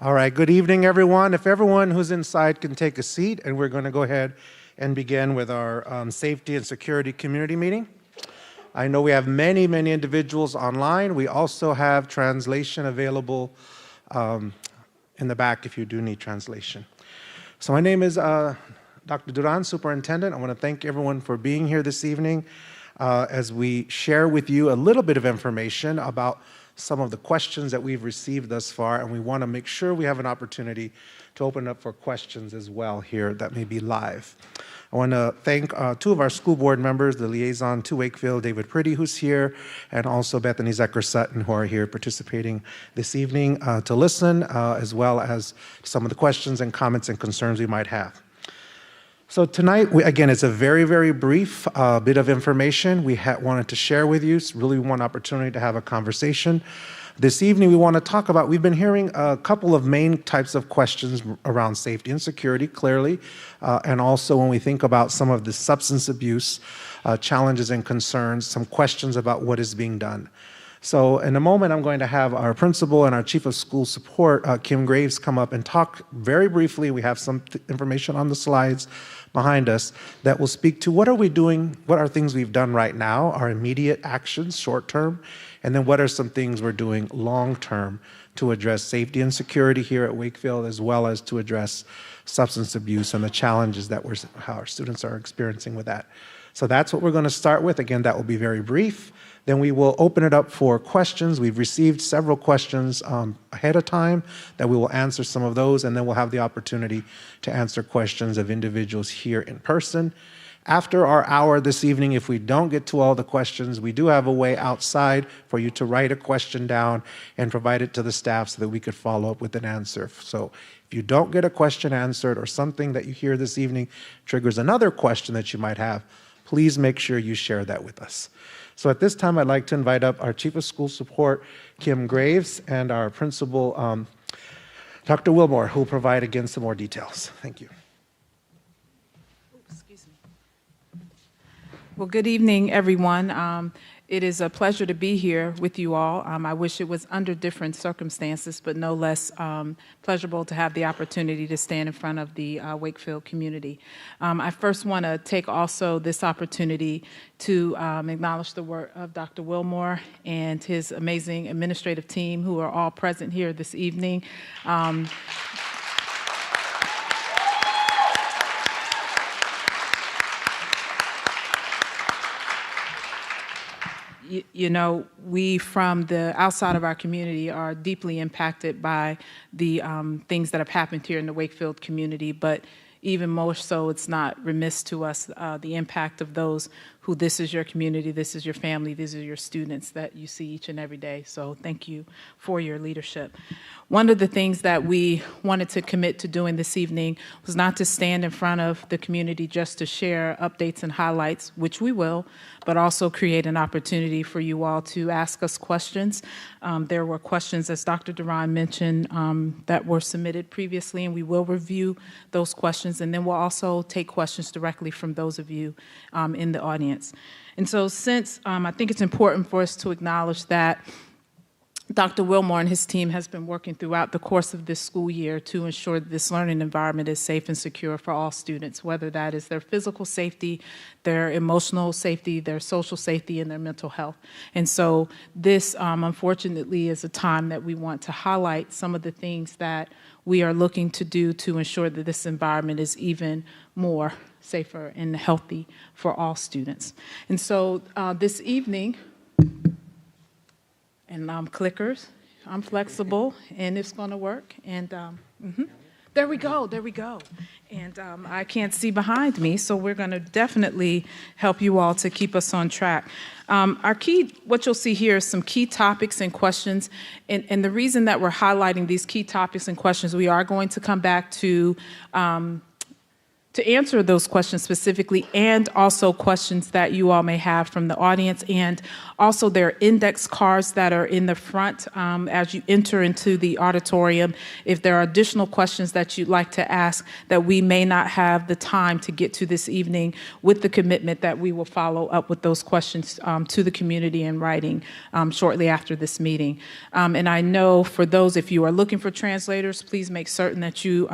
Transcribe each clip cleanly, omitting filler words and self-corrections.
All right, good evening, everyone. If everyone who's inside can take a seat, and we're going to go ahead and begin with our safety and security community meeting. I know we have many individuals online. We also have translation available in the back if you do need translation. So my name is Dr. Durán, Superintendent. I want to thank everyone for being here this evening as we share with you a little bit of information about some of the questions that we've received thus far, and we want to make sure we have an opportunity to open up for questions as well here that may be live. I want to thank two of our school board members, the liaison to Wakefield, David Priddy, who's here, and also Bethany Zecker-Sutton, who are here participating this evening to listen, as well as some of the questions and comments and concerns we might have. So tonight, again, it's a very brief bit of information we wanted to share with you. It's really one opportunity to have a conversation. This evening, we want to talk about, we've been hearing a couple of main types of questions around safety and security, clearly, and also when we think about some of the substance abuse challenges and concerns, some questions about what is being done. So in a moment, I'm going to have our principal and our chief of school support, Kim Graves, come up and talk very briefly. We have some information on the slides behind us that will speak to what are we doing, what are things we've done right now, our immediate actions, short term, and then what are some things we're doing long term to address safety and security here at Wakefield, as well as to address substance abuse and the challenges that how our students are experiencing with that. So that's what we're going to start with. Again, that will be very brief. Then we will open it up for questions. We've received several questions ahead of time that we will answer some of those, and then we'll have the opportunity to answer questions of individuals here in person. After our hour this evening, if we don't get to all the questions, we do have a way outside for you to write a question down and provide it to the staff so that we could follow up with an answer. So if you don't get a question answered or something that you hear this evening triggers another question that you might have, please make sure you share that with us. So at this time, I'd like to invite up our Chief of School Support, Kim Graves, and our Principal, Dr. Willmore, who will provide, again, some more details. Thank you. Excuse me. Well, good evening, everyone. It is a pleasure to be here with you all. I wish it was under different circumstances, but no less pleasurable to have the opportunity to stand in front of the Wakefield community. I first want to take also this opportunity to acknowledge the work of Dr. Willmore and his amazing administrative team who are all present here this evening. You know, we from the outside of our community are deeply impacted by the things that have happened here in the Wakefield community, but even more so, it's not remiss to us the impact of those who this is your community, this is your family, these are your students that you see each and every day. So thank you for your leadership. One of the things that we wanted to commit to doing this evening was not to stand in front of the community just to share updates and highlights, which we will, but also create an opportunity for you all to ask us questions. There were questions, as Dr. Durán mentioned, that were submitted previously, and we will review those questions, and then we'll also take questions directly from those of you in the audience. And so since I think it's important for us to acknowledge that Dr. Willmore and his team has been working throughout the course of this school year to ensure that this learning environment is safe and secure for all students, whether that is their physical safety, their emotional safety, their social safety, and their mental health. And so this, unfortunately, is a time that we want to highlight some of the things that we are looking to do to ensure that this environment is even more safer and healthy for all students. And so this evening, and clickers, I'm flexible, and it's going to work. And there we go. And I can't see behind me, so we're going to definitely help you all to keep us on track. Our key, what you'll see here is some key topics and questions. And the reason that we're highlighting these key topics and questions, we are going to come back to to answer those questions specifically, and also questions that you all may have from the audience. And also there are index cards that are in the front as you enter into the auditorium. If there are additional questions that you'd like to ask that we may not have the time to get to this evening, with the commitment that we will follow up with those questions to the community in writing shortly after this meeting. And I know for those, if you are looking for translators, please make certain that you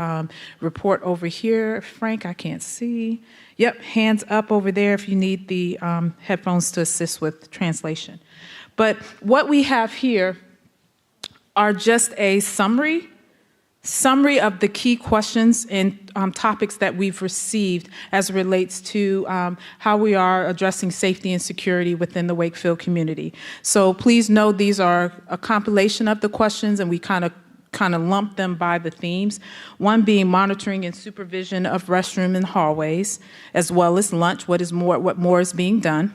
report over here. Frank, I can't see. Yep, hands up over there if you need the headphones to assist with translation. But what we have here are just a summary of the key questions and topics that we've received as it relates to how we are addressing safety and security within the Wakefield community. So please know these are a compilation of the questions, and we kind of lump them by the themes. One being monitoring and supervision of restroom and hallways, as well as lunch, what more is being done.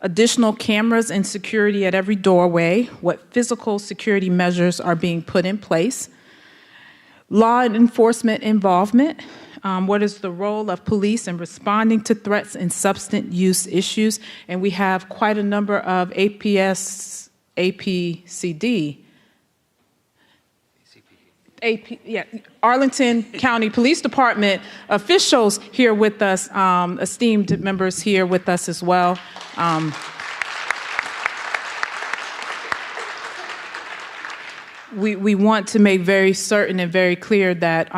Additional cameras and security at every doorway, what physical security measures are being put in place. Law enforcement involvement, what is the role of police in responding to threats and substance use issues? And we have quite a number of Arlington County Police Department officials here with us, esteemed members here with us as well. We want to make very certain and very clear that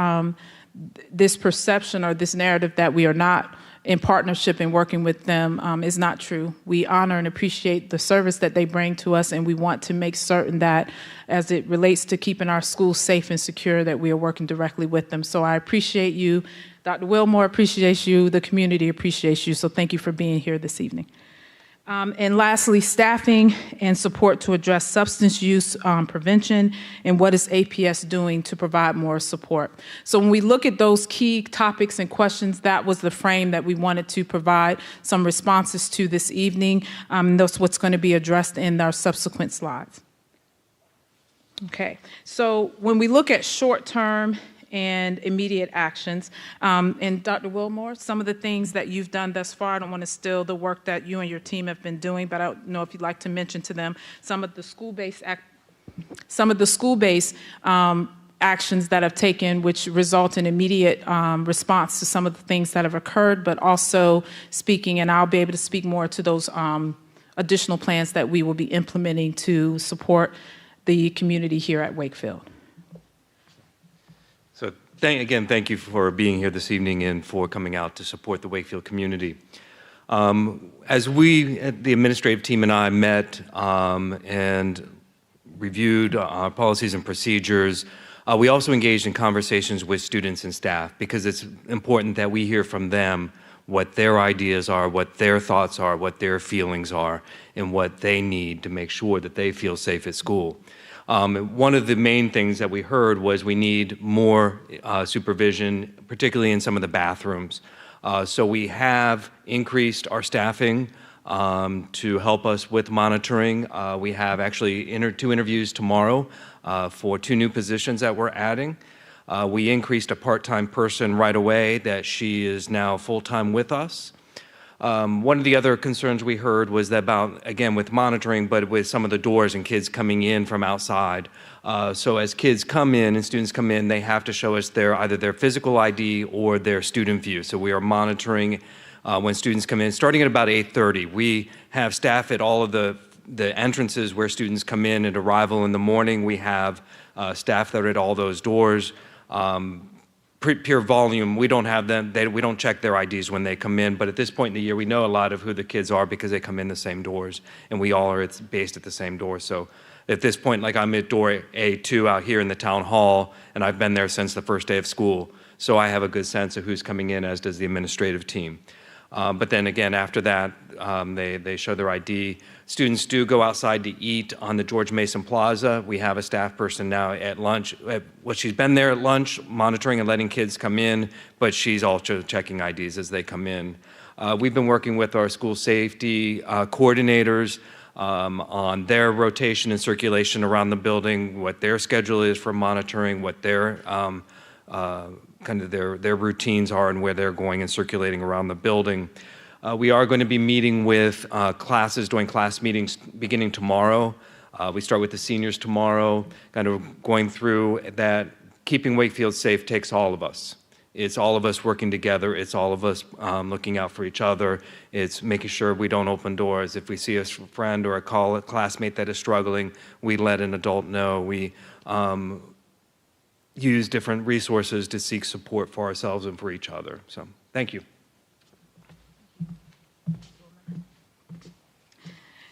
this perception or this narrative that we are not in partnership and working with them is not true. We honor and appreciate the service that they bring to us, and we want to make certain that as it relates to keeping our schools safe and secure, that we are working directly with them. So I appreciate you. Dr. Willmore appreciates you. The community appreciates you. So thank you for being here this evening. And lastly, staffing and support to address substance use prevention, and what is APS doing to provide more support. So when we look at those key topics and questions, that was the frame that we wanted to provide some responses to this evening. That's what's going to be addressed in our subsequent slides. Okay, so when we look at short-term and immediate actions. And Dr. Willmore, some of the things that you've done thus far, I don't want to steal the work that you and your team have been doing, but I don't know if you'd like to mention to them some of the school-based actions that have taken, which result in immediate response to some of the things that have occurred, but also speaking, and I'll be able to speak more to those additional plans that we will be implementing to support the community here at Wakefield. So again, thank you for being here this evening and for coming out to support the Wakefield community. As the administrative team and I met and reviewed our policies and procedures, we also engaged in conversations with students and staff, because it's important that we hear from them what their ideas are, what their thoughts are, what their feelings are, and what they need to make sure that they feel safe at school. One of the main things that we heard was we need more supervision, particularly in some of the bathrooms. So we have increased our staffing to help us with monitoring. We have actually 2 interviews tomorrow for 2 new positions that we're adding. We increased a part-time person right away, that she is now full-time with us. One of the other concerns we heard was that about, again, with monitoring, but with some of the doors and kids coming in from outside. So as kids come in and students come in, they have to show us either their physical ID or their student view. So we are monitoring when students come in, starting at about 8:30. We have staff at all of the entrances where students come in at arrival in the morning. We have staff that are at all those doors. Pure volume, we don't have them, we don't check their IDs when they come in, but at this point in the year, we know a lot of who the kids are because they come in the same doors, and we all are based at the same door. So at this point, like I'm at door A2 out here in the town hall, and I've been there since the first day of school, so I have a good sense of who's coming in, as does the administrative team. But then again, after that, they show their ID. Students do go outside to eat on the George Mason Plaza. We have a staff person now at lunch. She's been there at lunch, monitoring and letting kids come in, but she's also checking IDs as they come in. We've been working with our school safety coordinators on their rotation and circulation around the building, what their schedule is for monitoring, what their kind of their routines are and where they're going and circulating around the building. We are going to be meeting with classes, doing class meetings beginning tomorrow. We start with the seniors tomorrow, kind of going through that. Keeping Wakefield safe takes all of us. It's all of us working together. It's all of us looking out for each other. It's making sure we don't open doors. If we see a friend or a classmate that is struggling, we let an adult know. We use different resources to seek support for ourselves and for each other. So, thank you.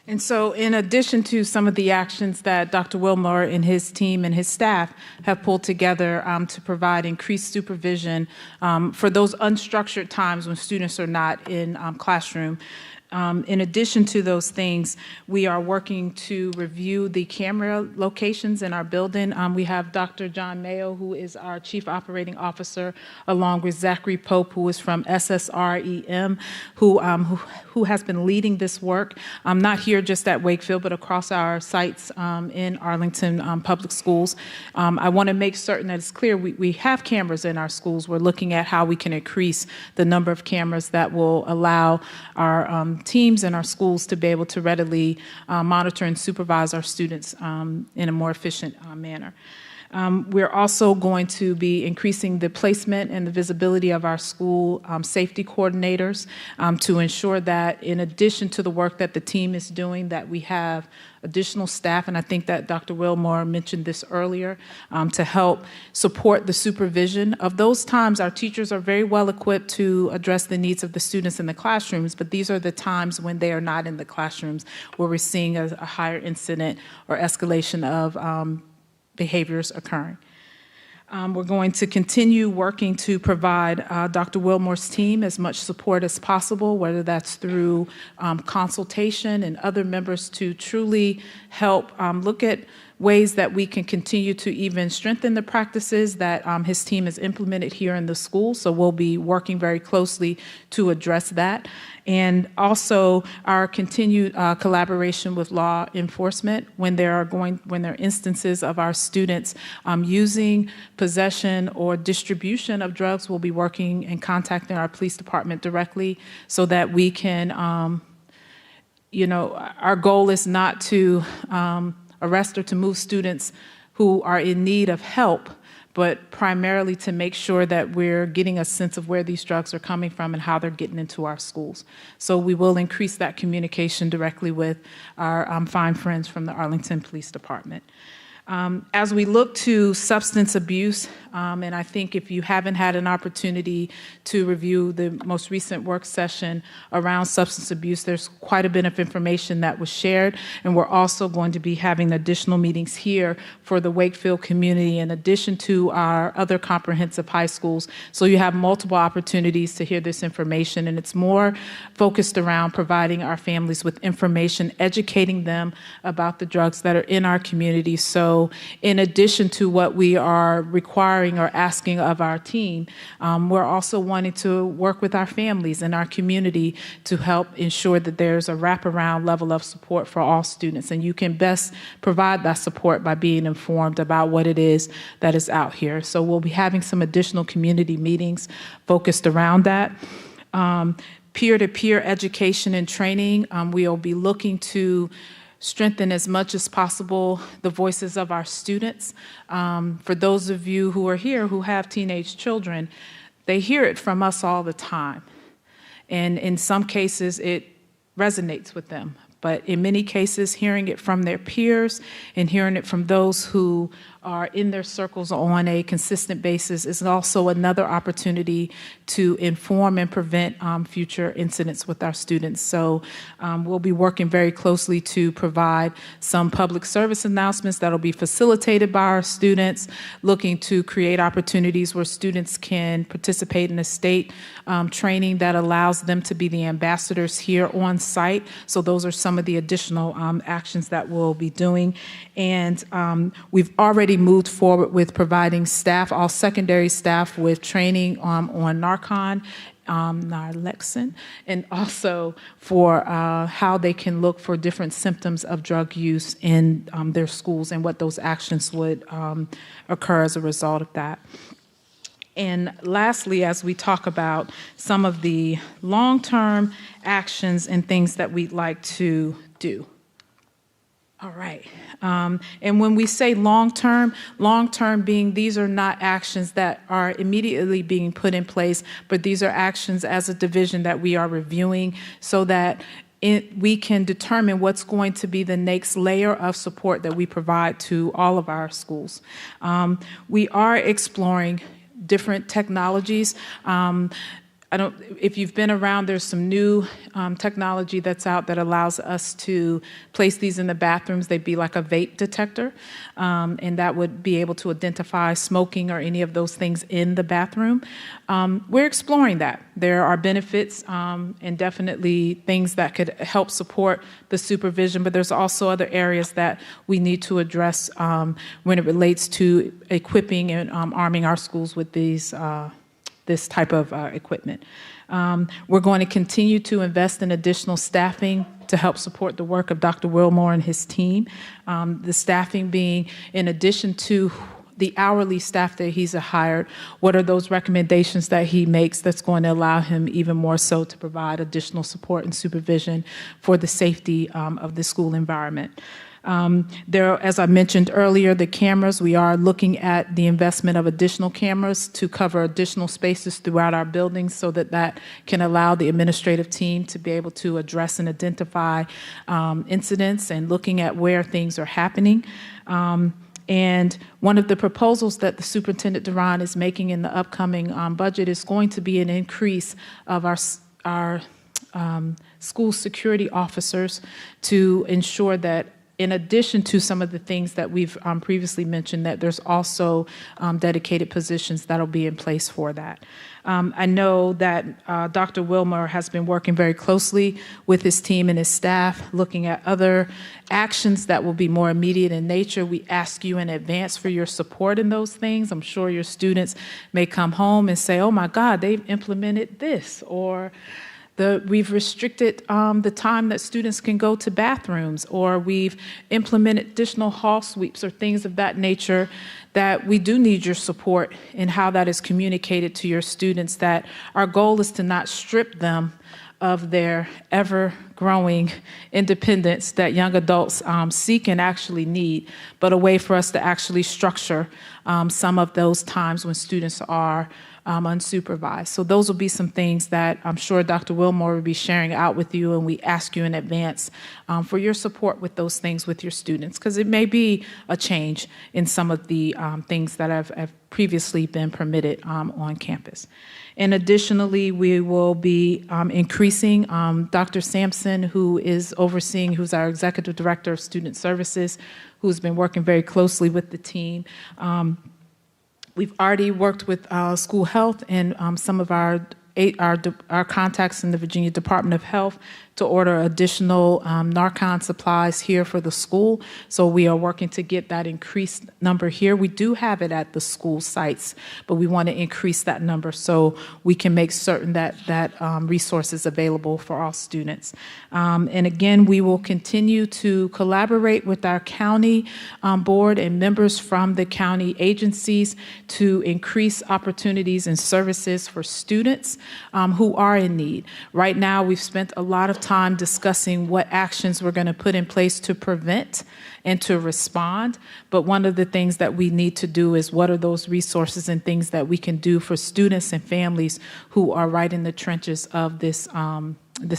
And so in addition to some of the actions that Dr. Willmore and his team and his staff have pulled together to provide increased supervision for those unstructured times when students are not in classroom, in addition to those things, we are working to review the camera locations in our building. We have Dr. John Mayo, who is our Chief Operating Officer, along with Zachary Pope, who is from SSREM, who has been leading this work, not here just at Wakefield, but across our sites in Arlington Public Schools. I want to make certain that it's clear we have cameras in our schools. We're looking at how we can increase the number of cameras that will allow our teams in our schools to be able to readily monitor and supervise our students in a more efficient manner. We're also going to be increasing the placement and the visibility of our school safety coordinators to ensure that in addition to the work that the team is doing, that we have additional staff, and I think that Dr. Willmore mentioned this earlier, to help support the supervision. Of those times, our teachers are very well equipped to address the needs of the students in the classrooms, but these are the times when they are not in the classrooms where we're seeing a higher incident or escalation of behaviors occurring. We're going to continue working to provide Dr. Willmore's team as much support as possible, whether that's through consultation and other members to truly help look at ways that we can continue to even strengthen the practices that his team has implemented here in the school. So we'll be working very closely to address that. And also our continued collaboration with law enforcement when there are instances of our students using possession or distribution of drugs. We'll be working and contacting our police department directly so that we can, our goal is not to arrest or to move students who are in need of help, but primarily to make sure that we're getting a sense of where these drugs are coming from and how they're getting into our schools. So we will increase that communication directly with our fine friends from the Arlington Police Department. As we look to substance abuse, and I think if you haven't had an opportunity to review the most recent work session around substance abuse, there's quite a bit of information that was shared, and we're also going to be having additional meetings here for the Wakefield community in addition to our other comprehensive high schools. So you have multiple opportunities to hear this information, and it's more focused around providing our families with information, educating them about the drugs that are in our community. So in addition to what we are requiring or asking of our team, we're also wanting to work with our families and our community to help ensure that there's a wraparound level of support for all students. And you can best provide that support by being informed about what it is that is out here. So we'll be having some additional community meetings focused around that. Peer-to-peer education and training, we'll be looking to strengthen as much as possible the voices of our students. For those of you who are here who have teenage children, they hear it from us all the time. And in some cases, it resonates with them. But in many cases, hearing it from their peers and hearing it from those who are in their circles on a consistent basis is also another opportunity to inform and prevent future incidents with our students. So we'll be working very closely to provide some public service announcements that will be facilitated by our students, looking to create opportunities where students can participate in a state training that allows them to be the ambassadors here on site. So those are some of the additional actions that we'll be doing. And we've already moved forward with providing staff, all secondary staff, with training on Narcan, Naloxone, and also for how they can look for different symptoms of drug use in their schools and what those actions would occur as a result of that. And lastly, as we talk about some of the long-term actions and things that we'd like to do. All right. And when we say long-term being these are not actions that are immediately being put in place, but these are actions as a division that we are reviewing so that we can determine what's going to be the next layer of support that we provide to all of our schools. We are exploring different technologies. If you've been around, there's some new technology that's out that allows us to place these in the bathrooms. They'd be like a vape detector, and that would be able to identify smoking or any of those things in the bathroom. We're exploring that. There are benefits and definitely things that could help support the supervision, but there's also other areas that we need to address when it relates to equipping and arming our schools with this type of equipment. We're going to continue to invest in additional staffing to help support the work of Dr. Willmore and his team. The staffing being in addition to the hourly staff that he's hired, what are those recommendations that he makes that's going to allow him even more so to provide additional support and supervision for the safety of the school environment. As I mentioned earlier, the cameras, we are looking at the investment of additional cameras to cover additional spaces throughout our buildings so that that can allow the administrative team to be able to address and identify incidents and looking at where things are happening. And one of the proposals that the Superintendent Durán is making in the upcoming budget is going to be an increase of our school security officers to ensure that in addition to some of the things that we've previously mentioned, that there's also dedicated positions that'll be in place for that. I know that Dr. Willmore has been working very closely with his team and his staff, looking at other actions that will be more immediate in nature. We ask you in advance for your support in those things. I'm sure your students may come home and say, oh my God, they've implemented this, or we've restricted the time that students can go to bathrooms, or we've implemented additional hall sweeps or things of that nature, that we do need your support in how that is communicated to your students, that our goal is to not strip them of their ever-growing independence that young adults seek and actually need, but a way for us to actually structure some of those times when students are unsupervised. So those will be some things that I'm sure Dr. Willmore will be sharing out with you, and we ask you in advance for your support with those things with your students, because it may be a change in some of the things that have previously been permitted on campus. And additionally, we will be increasing Dr. Sampson, who's our Executive Director of Student Services, who's been working very closely with the team. We've already worked with school health and some of our contacts in the Virginia Department of Health to order additional Narcan supplies here for the school. So we are working to get that increased number here. We do have it at the school sites, but we want to increase that number so we can make certain that resource is available for all students. And again, we will continue to collaborate with our county board and members from the county agencies to increase opportunities and services for students who are in need. Right now, we've spent a lot of time discussing what actions we're going to put in place to prevent and to respond. But one of the things that we need to do is what are those resources and things that we can do for students and families who are right in the trenches of this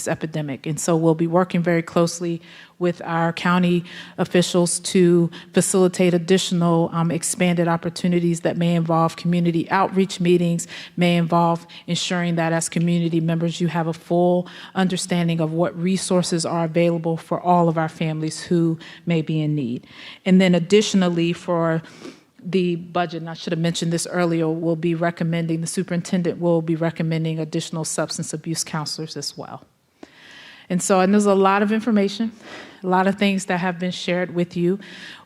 epidemic. And so we'll be working very closely with our county officials to facilitate additional expanded opportunities that may involve community outreach meetings, may involve ensuring that as community members you have a full understanding of what resources are available for all of our families who may be in need. And then additionally, for the budget, and I should have mentioned this earlier, the superintendent will be recommending additional substance abuse counselors as well. And so, and there's a lot of information, a lot of things that have been shared with you.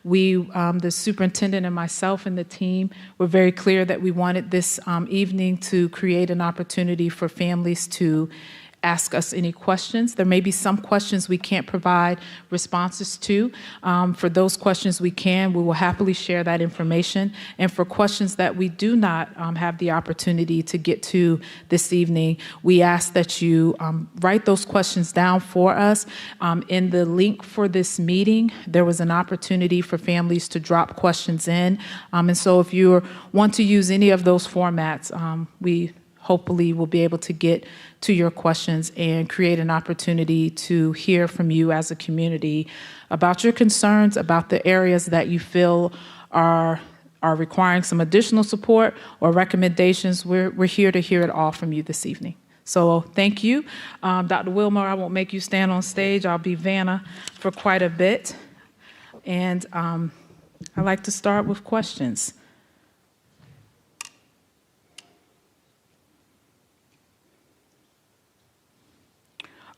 We, the superintendent and myself and the team, were very clear that we wanted this evening to create an opportunity for families to ask us any questions. There may be some questions we can't provide responses to. For those questions we will happily share that information. And for questions that we do not have the opportunity to get to this evening, we ask that you write those questions down for us. In the link for this meeting, there was an opportunity for families to drop questions in. And so if you want to use any of those formats, we hopefully will be able to get to your questions and create an opportunity to hear from you as a community about your concerns, about the areas that you feel are requiring some additional support or recommendations. We're here to hear it all from you this evening. So thank you. Dr. Willmore, I won't make you stand on stage. I'll be Vanna for quite a bit. And I'd like to start with questions.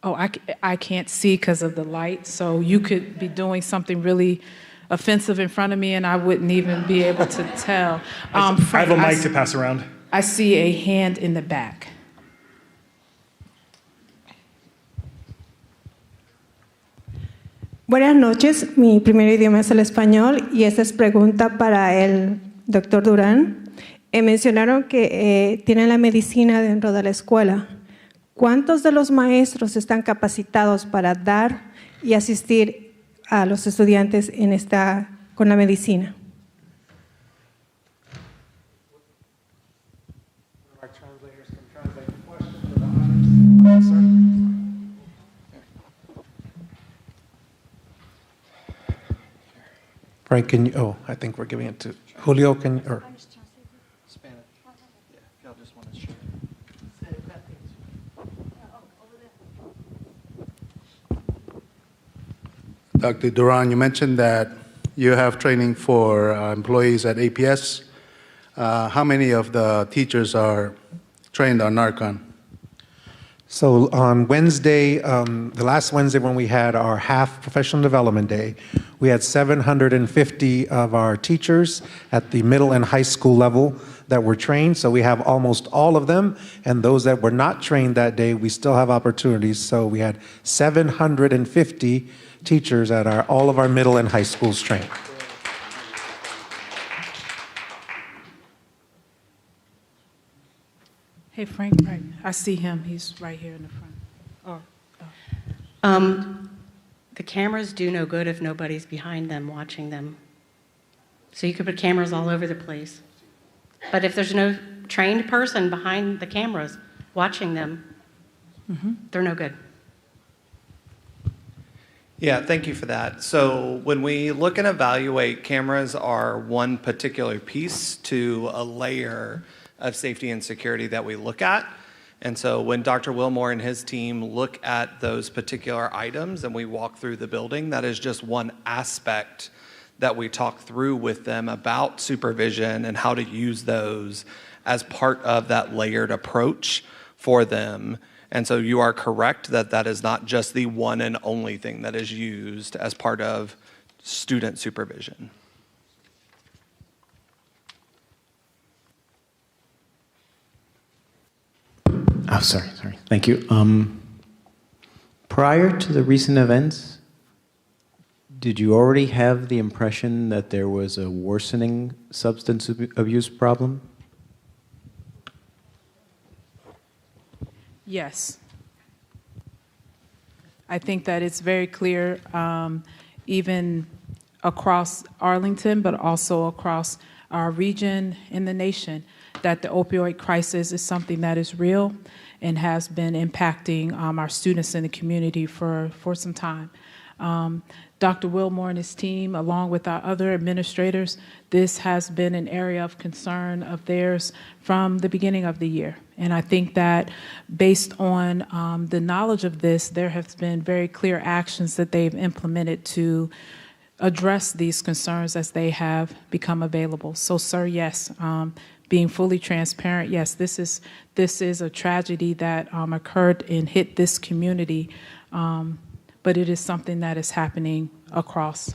Oh, I can't see because of the light, so you could be doing something really offensive in front of me, and I wouldn't even be able to tell. Frank, I have a mic to pass around. I see a hand in the back. Buenas noches, mi primer idioma es el español y esta es pregunta para el doctor Durán. Mencionaron que tienen la medicina dentro de la escuela. ¿Cuántos de los maestros están capacitados para dar y asistir a los estudiantes con la medicina? Our translators can translate the question for the answer. Frank, can you, I think we're giving it to Julio, or? Spanish. Yeah, if y'all just want to share. Dr. Durán, you mentioned that you have training for employees at APS. How many of the teachers are trained on Narcan? So on Wednesday, the last Wednesday when we had our half professional development day, we had 750 of our teachers at the middle and high school level that were trained. So we have almost all of them. And those that were not trained that day, we still have opportunities. So we had 750 teachers at all of our middle and high schools trained. Hey, Frank, right. I see him. He's right here in the front. The cameras do no good if nobody's behind them watching them. So you could put cameras all over the place. But if there's no trained person behind the cameras watching them, they're no good. Yeah, thank you for that. So when we look and evaluate, cameras are one particular piece to a layer of safety and security that we look at. And so when Dr. Willmore and his team look at those particular items and we walk through the building, that is just one aspect that we talk through with them about supervision and how to use those as part of that layered approach for them. And so you are correct that that is not just the one and only thing that is used as part of student supervision. Oh, sorry. Thank you. Prior to the recent events, did you already have the impression that there was a worsening substance abuse problem? Yes. I think that it's very clear, even across Arlington, but also across our region and the nation, that the opioid crisis is something that is real and has been impacting our students in the community for some time. Dr. Willmore and his team, along with our other administrators, this has been an area of concern of theirs from the beginning of the year. And I think that based on the knowledge of this, there have been very clear actions that they've implemented to address these concerns as they have become available. So, sir, yes, being fully transparent, yes, this is a tragedy that occurred and hit this community, but it is something that is happening across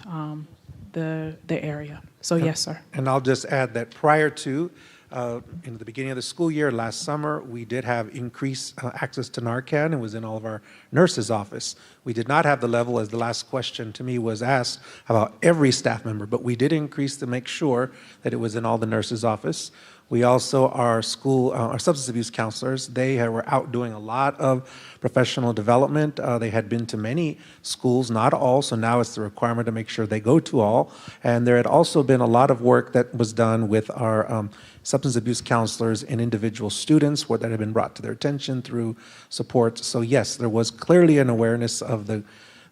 the area. So, yes, sir. And I'll just add that prior to In the beginning of the school year last summer, we did have increased access to Narcan. It was in all of our nurses' office. We did not have the level, as the last question to me was asked, about every staff member, but we did increase to make sure that it was in all the nurses' office. We also, our substance abuse counselors, they were out doing a lot of professional development. They had been to many schools, not all, so now it's the requirement to make sure they go to all. And there had also been a lot of work that was done with our substance abuse counselors and individual students that had been brought to their attention through support. So yes, there was clearly an awareness of the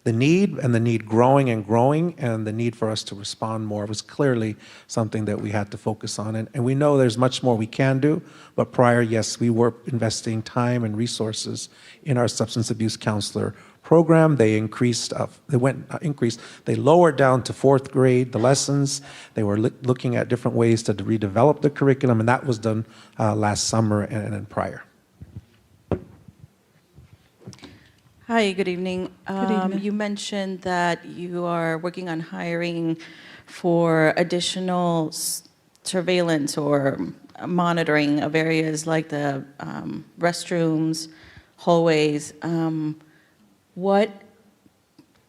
need, and the need growing and growing, and the need for us to respond more was clearly something that we had to focus on. And we know there's much more we can do, but prior, yes, we were investing time and resources in our substance abuse counselor program. They they lowered down to 4th grade the lessons. They were looking at different ways to redevelop the curriculum, and that was done last summer and prior. Hi, good evening. Good evening. You mentioned that you are working on hiring for additional surveillance or monitoring of areas like the restrooms, hallways. What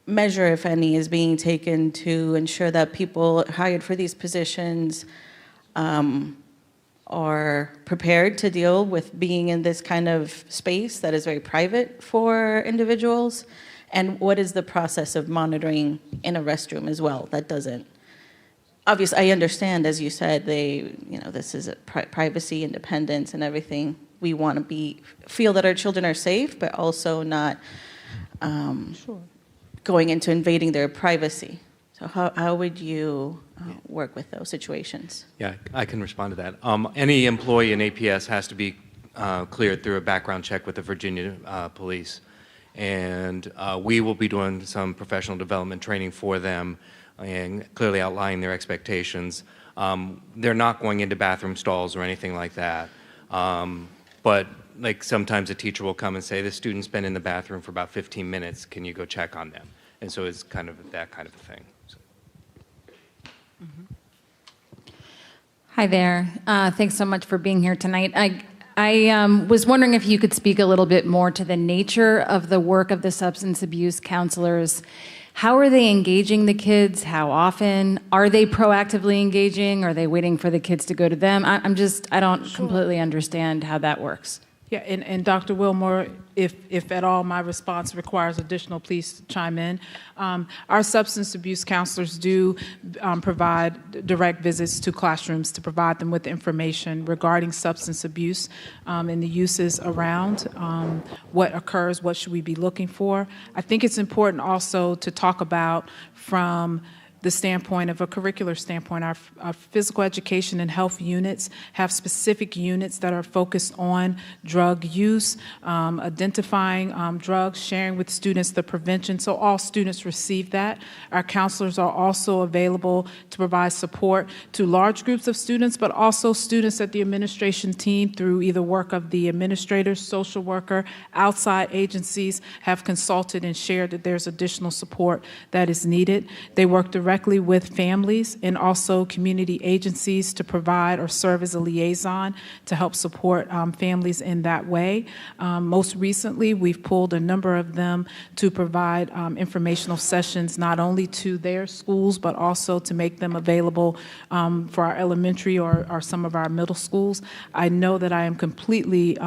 measure, if any, is being taken to ensure that people hired for these positions are prepared to deal with being in this kind of space that is very private for individuals? And what is the process of monitoring in a restroom as well? That doesn't, obviously, I understand, as you said, this is privacy, independence, and everything. We want to feel that our children are safe, but also not going into invading their privacy. So how would you work with those situations? Yeah, I can respond to that. Any employee in APS has to be cleared through a background check with the Virginia Police. And we will be doing some professional development training for them and clearly outlining their expectations. They're not going into bathroom stalls or anything like that. But like sometimes a teacher will come and say, this student's been in the bathroom for about 15 minutes, can you go check on them? And so it's kind of that kind of a thing. Hi there. Thanks so much for being here tonight. I was wondering if you could speak a little bit more to the nature of the work of the substance abuse counselors. How are they engaging the kids? How often? Are they proactively engaging? Are they waiting for the kids to go to them? I don't completely understand how that works. Yeah, and Dr. Willmore, if at all my response requires additional, please chime in. Our substance abuse counselors do provide direct visits to classrooms to provide them with information regarding substance abuse and the uses around what occurs, what should we be looking for. I think it's important also to talk about from the standpoint of a curricular standpoint. Our physical education and health units have specific units that are focused on drug use, identifying drugs, sharing with students the prevention, so all students receive that. Our counselors are also available to provide support to large groups of students, but also students that the administration team, through either work of the administrator, social worker, outside agencies, have consulted and shared that there's additional support that is needed. They work directly with families and also community agencies to provide or serve as a liaison to help support families in that way. Most recently, we've pulled a number of them to provide informational sessions not only to their schools, but also to make them available for our elementary or some of our middle schools. I know that I am completely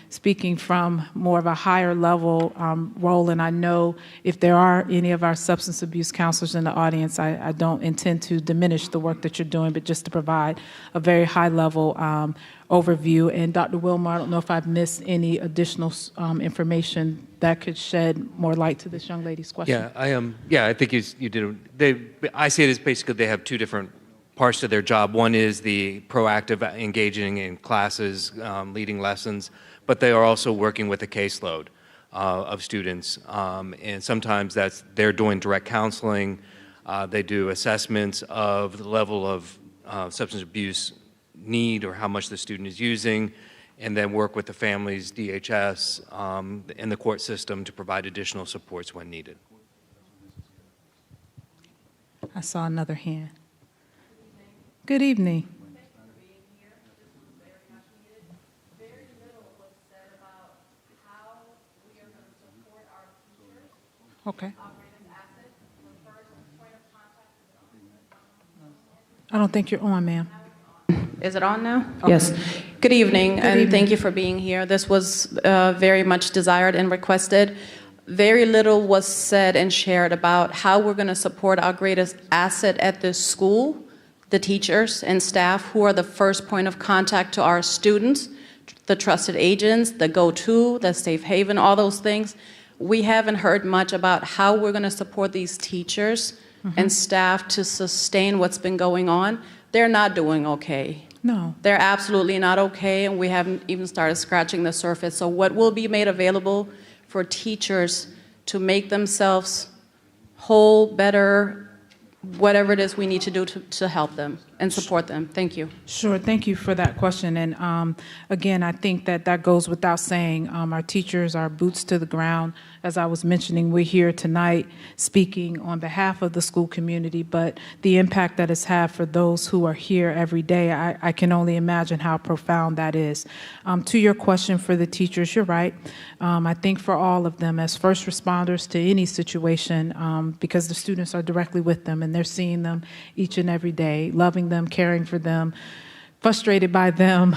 speaking from more of a higher level role, and I know if there are any of our substance abuse counselors in the audience, I don't intend to diminish the work that you're doing, but just to provide a very high level overview. And Dr. Willmore, I don't know if I've missed any additional information that could shed more light to this young lady's question. Yeah, I think you did. I see it as basically they have two different parts to their job. One is the proactive engaging in classes, leading lessons, but they are also working with a caseload of students. And sometimes they're doing direct counseling. They do assessments of the level of substance abuse need or how much the student is using, and then work with the families, DHS, and the court system to provide additional supports when needed. I saw another hand. Good evening. Okay. I don't think you're on, ma'am. Is it on now? Okay. Yes. Good evening, Good and evening. thank you for being here. This was very much desired and requested. Very little was said and shared about how we're going to support our greatest asset at this school, the teachers and staff who are the first point of contact to our students, the trusted agents, the go-to, the safe haven, all those things. We haven't heard much about how we're going to support these teachers and staff to sustain what's been going on. They're not doing okay. No. They're absolutely not okay, and we haven't even started scratching the surface. So what will be made available for teachers to make themselves whole, better, whatever it is we need to do to help them and support them? Thank you. Sure, thank you for that question. And again, I think that goes without saying. Our teachers are boots to the ground. As I was mentioning, we're here tonight speaking on behalf of the school community, but the impact that it's had for those who are here every day, I can only imagine how profound that is. To your question for the teachers, you're right. I think for all of them, as first responders to any situation, because the students are directly with them and they're seeing them each and every day, loving them, caring for them, frustrated by them,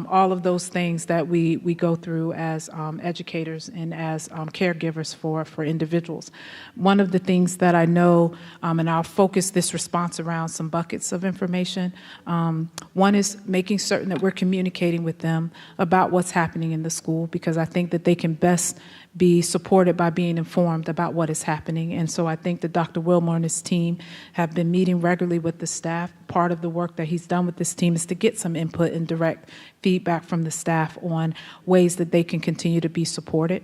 all of those things that we go through as educators and as caregivers for individuals. One of the things that I know, and I'll focus this response around some buckets of information, one is making certain that we're communicating with them about what's happening in the school, because I think that they can best be supported by being informed about what is happening. And so I think that Dr. Willmore and his team have been meeting regularly with the staff. Part of the work that he's done with this team is to get some input and direct feedback from the staff on ways that they can continue to be supported.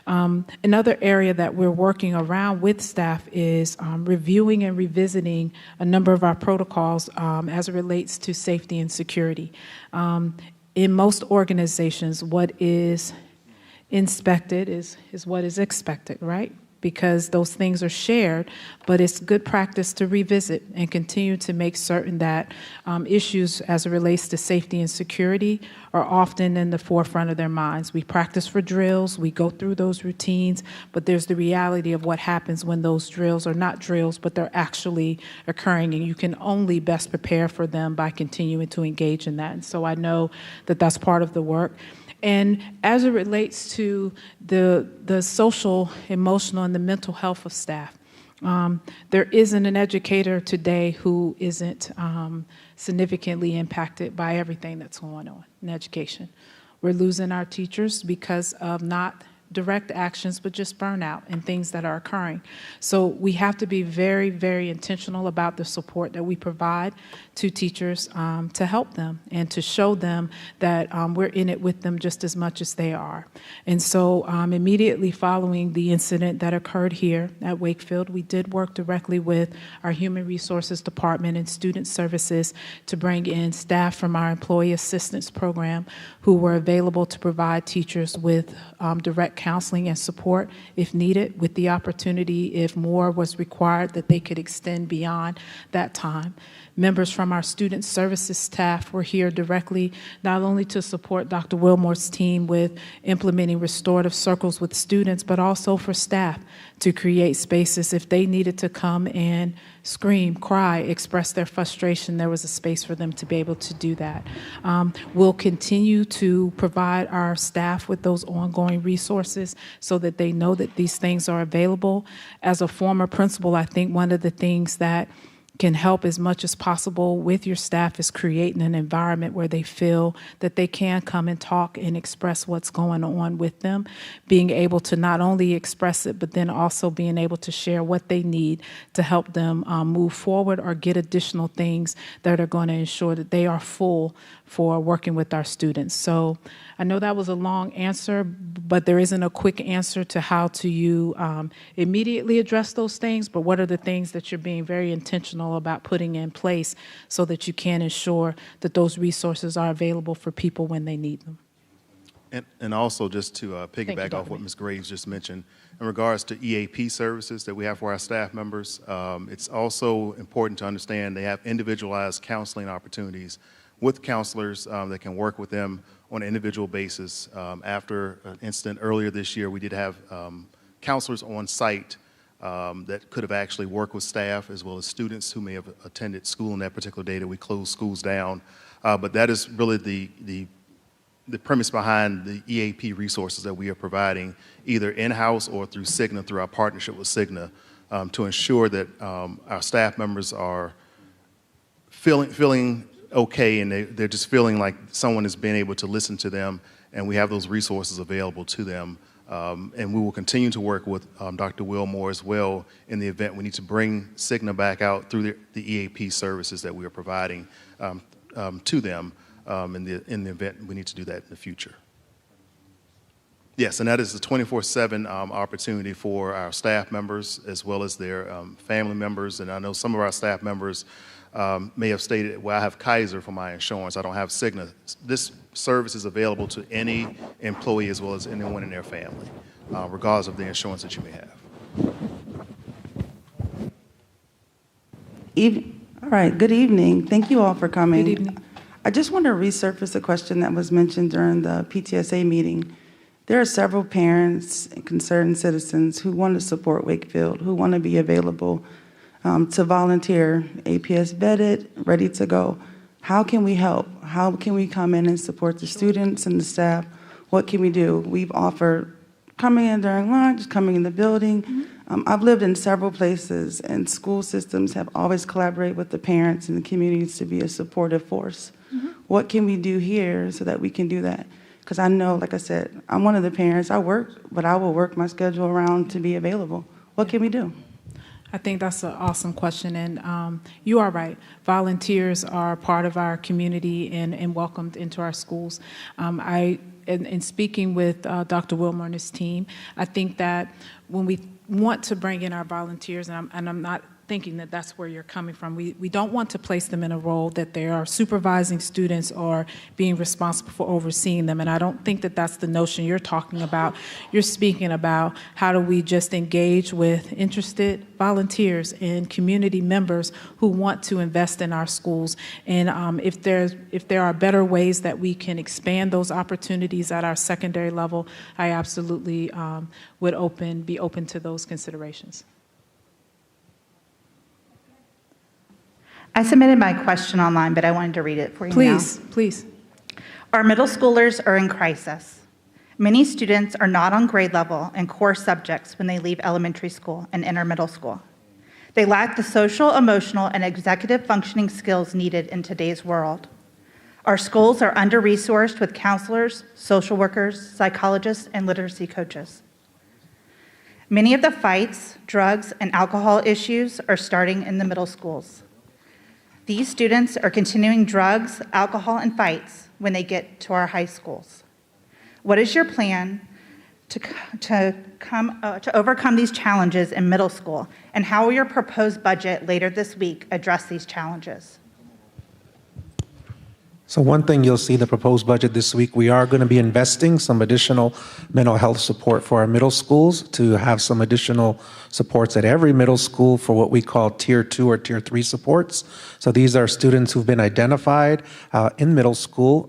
Another area that we're working around with staff is reviewing and revisiting a number of our protocols as it relates to safety and security. In most organizations, what is inspected is what is expected, right? Because those things are shared, but it's good practice to revisit and continue to make certain that issues as it relates to safety and security are often in the forefront of their minds. We practice for drills, we go through those routines, but there's the reality of what happens when those drills are not drills, but they're actually occurring, and you can only best prepare for them by continuing to engage in that. And so I know that that's part of the work. And as it relates to the social, emotional, and the mental health of staff, there isn't an educator today who isn't significantly impacted by everything that's going on in education. We're losing our teachers because of not direct actions, but just burnout and things that are occurring. So we have to be very, very intentional about the support that we provide to teachers to help them and to show them that we're in it with them just as much as they are. And so immediately following the incident that occurred here at Wakefield, we did work directly with our Human Resources Department and Student Services to bring in staff from our Employee Assistance Program who were available to provide teachers with direct counseling and support if needed, with the opportunity, if more was required, that they could extend beyond that time. Members from our student services staff were here directly, not only to support Dr. Willmore's team with implementing restorative circles with students, but also for staff to create spaces if they needed to come and scream, cry, express their frustration. There was a space for them to be able to do that. We'll continue to provide our staff with those ongoing resources so that they know that these things are available. As a former principal, I think one of the things that can help as much as possible with your staff is creating an environment where they feel that they can come and talk and express what's going on with them, being able to not only express it, but then also being able to share what they need to help them move forward or get additional things that are going to ensure that they are full for working with our students. So I know that was a long answer, but there isn't a quick answer to how to you immediately address those things, but what are the things that you're being very intentional about putting in place so that you can ensure that those resources are available for people when they need them. And also just to piggyback off what Ms. Graves just mentioned, in regards to EAP services that we have for our staff members, it's also important to understand they have individualized counseling opportunities with counselors that can work with them on an individual basis. After an incident earlier this year, we did have counselors on site that could have actually worked with staff as well as students who may have attended school on that particular day that we closed schools down. But that is really the premise behind the EAP resources that we are providing, either in-house or through Cigna, through our partnership with Cigna, to ensure that our staff members are feeling okay, and they're just feeling like someone has been able to listen to them, and we have those resources available to them. And we will continue to work with Dr. Willmore as well in the event we need to bring Cigna back out through the EAP services that we are providing to them in the event we need to do that in the future. Yes, and that is the 24/7 opportunity for our staff members as well as their family members. And I know some of our staff members may have stated, well, I have Kaiser for my insurance, I don't have Cigna. This service is available to any employee as well as anyone in their family, regardless of the insurance that you may have. All right, good evening. Thank you all for coming. Good evening. I just want to resurface a question that was mentioned during the PTSA meeting. There are several parents and concerned citizens who want to support Wakefield, who want to be available to volunteer, APS vetted, ready to go. How can we help? How can we come in and support the students and the staff? What can we do? We've offered coming in during lunch, coming in the building. I've lived in several places, and school systems have always collaborated with the parents and the communities to be a supportive force. What can we do here so that we can do that? Because I know, like I said, I'm one of the parents. I work, but I will work my schedule around to be available. What can we do? I think that's an awesome question, and you are right. Volunteers are part of our community and welcomed into our schools. In speaking with Dr. Willmore and his team, I think that when we want to bring in our volunteers, and I'm not thinking that that's where you're coming from. We don't want to place them in a role that they are supervising students or being responsible for overseeing them. And I don't think that that's the notion you're talking about. You're speaking about how do we just engage with interested volunteers and community members who want to invest in our schools. And if there are better ways that we can expand those opportunities at our secondary level, I absolutely would be open to those considerations. I submitted my question online, but I wanted to read it for you now. Please. Our middle schoolers are in crisis. Many students are not on grade level in core subjects when they leave elementary school and enter middle school. They lack the social, emotional, and executive functioning skills needed in today's world. Our schools are under-resourced with counselors, social workers, psychologists, and literacy coaches. Many of the fights, drugs, and alcohol issues are starting in the middle schools. These students are continuing drugs, alcohol, and fights when they get to our high schools. What is your plan to overcome these challenges in middle school, and how will your proposed budget later this week address these challenges? So one thing you'll see in the proposed budget this week, we are going to be investing some additional mental health support for our middle schools to have some additional supports at every middle school for what we call Tier 2 or Tier 3 supports. So these are students who've been identified in middle school,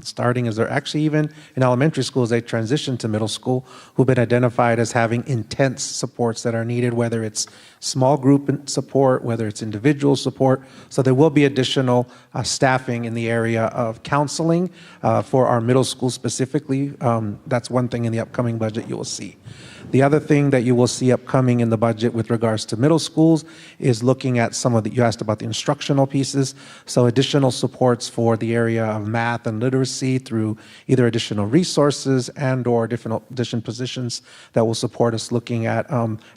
starting as they're actually even in elementary school as they transition to middle school, who've been identified as having intense supports that are needed, whether it's small group support, whether it's individual support. So there will be additional staffing in the area of counseling for our middle school specifically. That's one thing in the upcoming budget you will see. The other thing that you will see upcoming in the budget with regards to middle schools is looking at some of the, you asked about the instructional pieces, so additional supports for the area of math and literacy through either additional resources and or additional positions that will support us looking at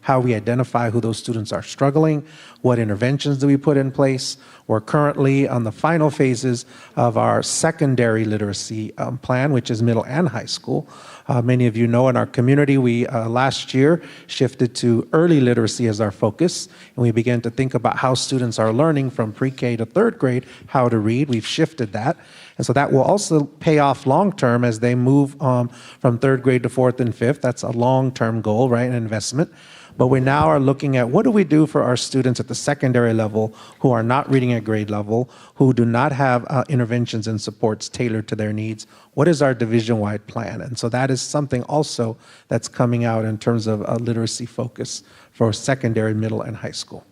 how we identify who those students are struggling, what interventions do we put in place. We're currently on the final phases of our secondary literacy plan, which is middle and high school. Many of you know in our community, we last year shifted to early literacy as our focus, and we began to think about how students are learning from pre-K to third grade how to read. We've shifted that, and so that will also pay off long-term as they move from third grade to fourth and fifth. That's a long-term goal, right, an investment. But we now are looking at what do we do for our students at the secondary level who are not reading at grade level, who do not have interventions and supports tailored to their needs. What is our division-wide plan? And so that is something also that's coming out in terms of a literacy focus for secondary, middle, and high school.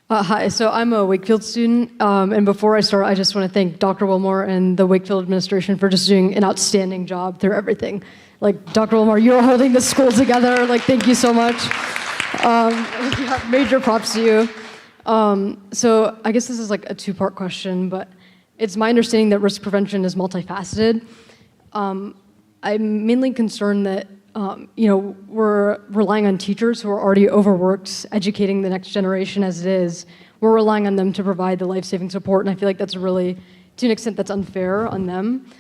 Hi, so I'm a Wakefield student, and before I start, I just want to thank Dr. Willmore and the Wakefield administration for just doing an outstanding job through everything. Like, Dr. Willmore, you're holding the school together. Like, thank you so much. Major props to you. So I guess this is like a two-part question, but it's my understanding that risk prevention is multifaceted. I'm mainly concerned that we're relying on teachers who are already overworked, educating the next generation as it is. We're relying on them to provide the life-saving support, and I feel like that's really, to an extent, that's unfair on them.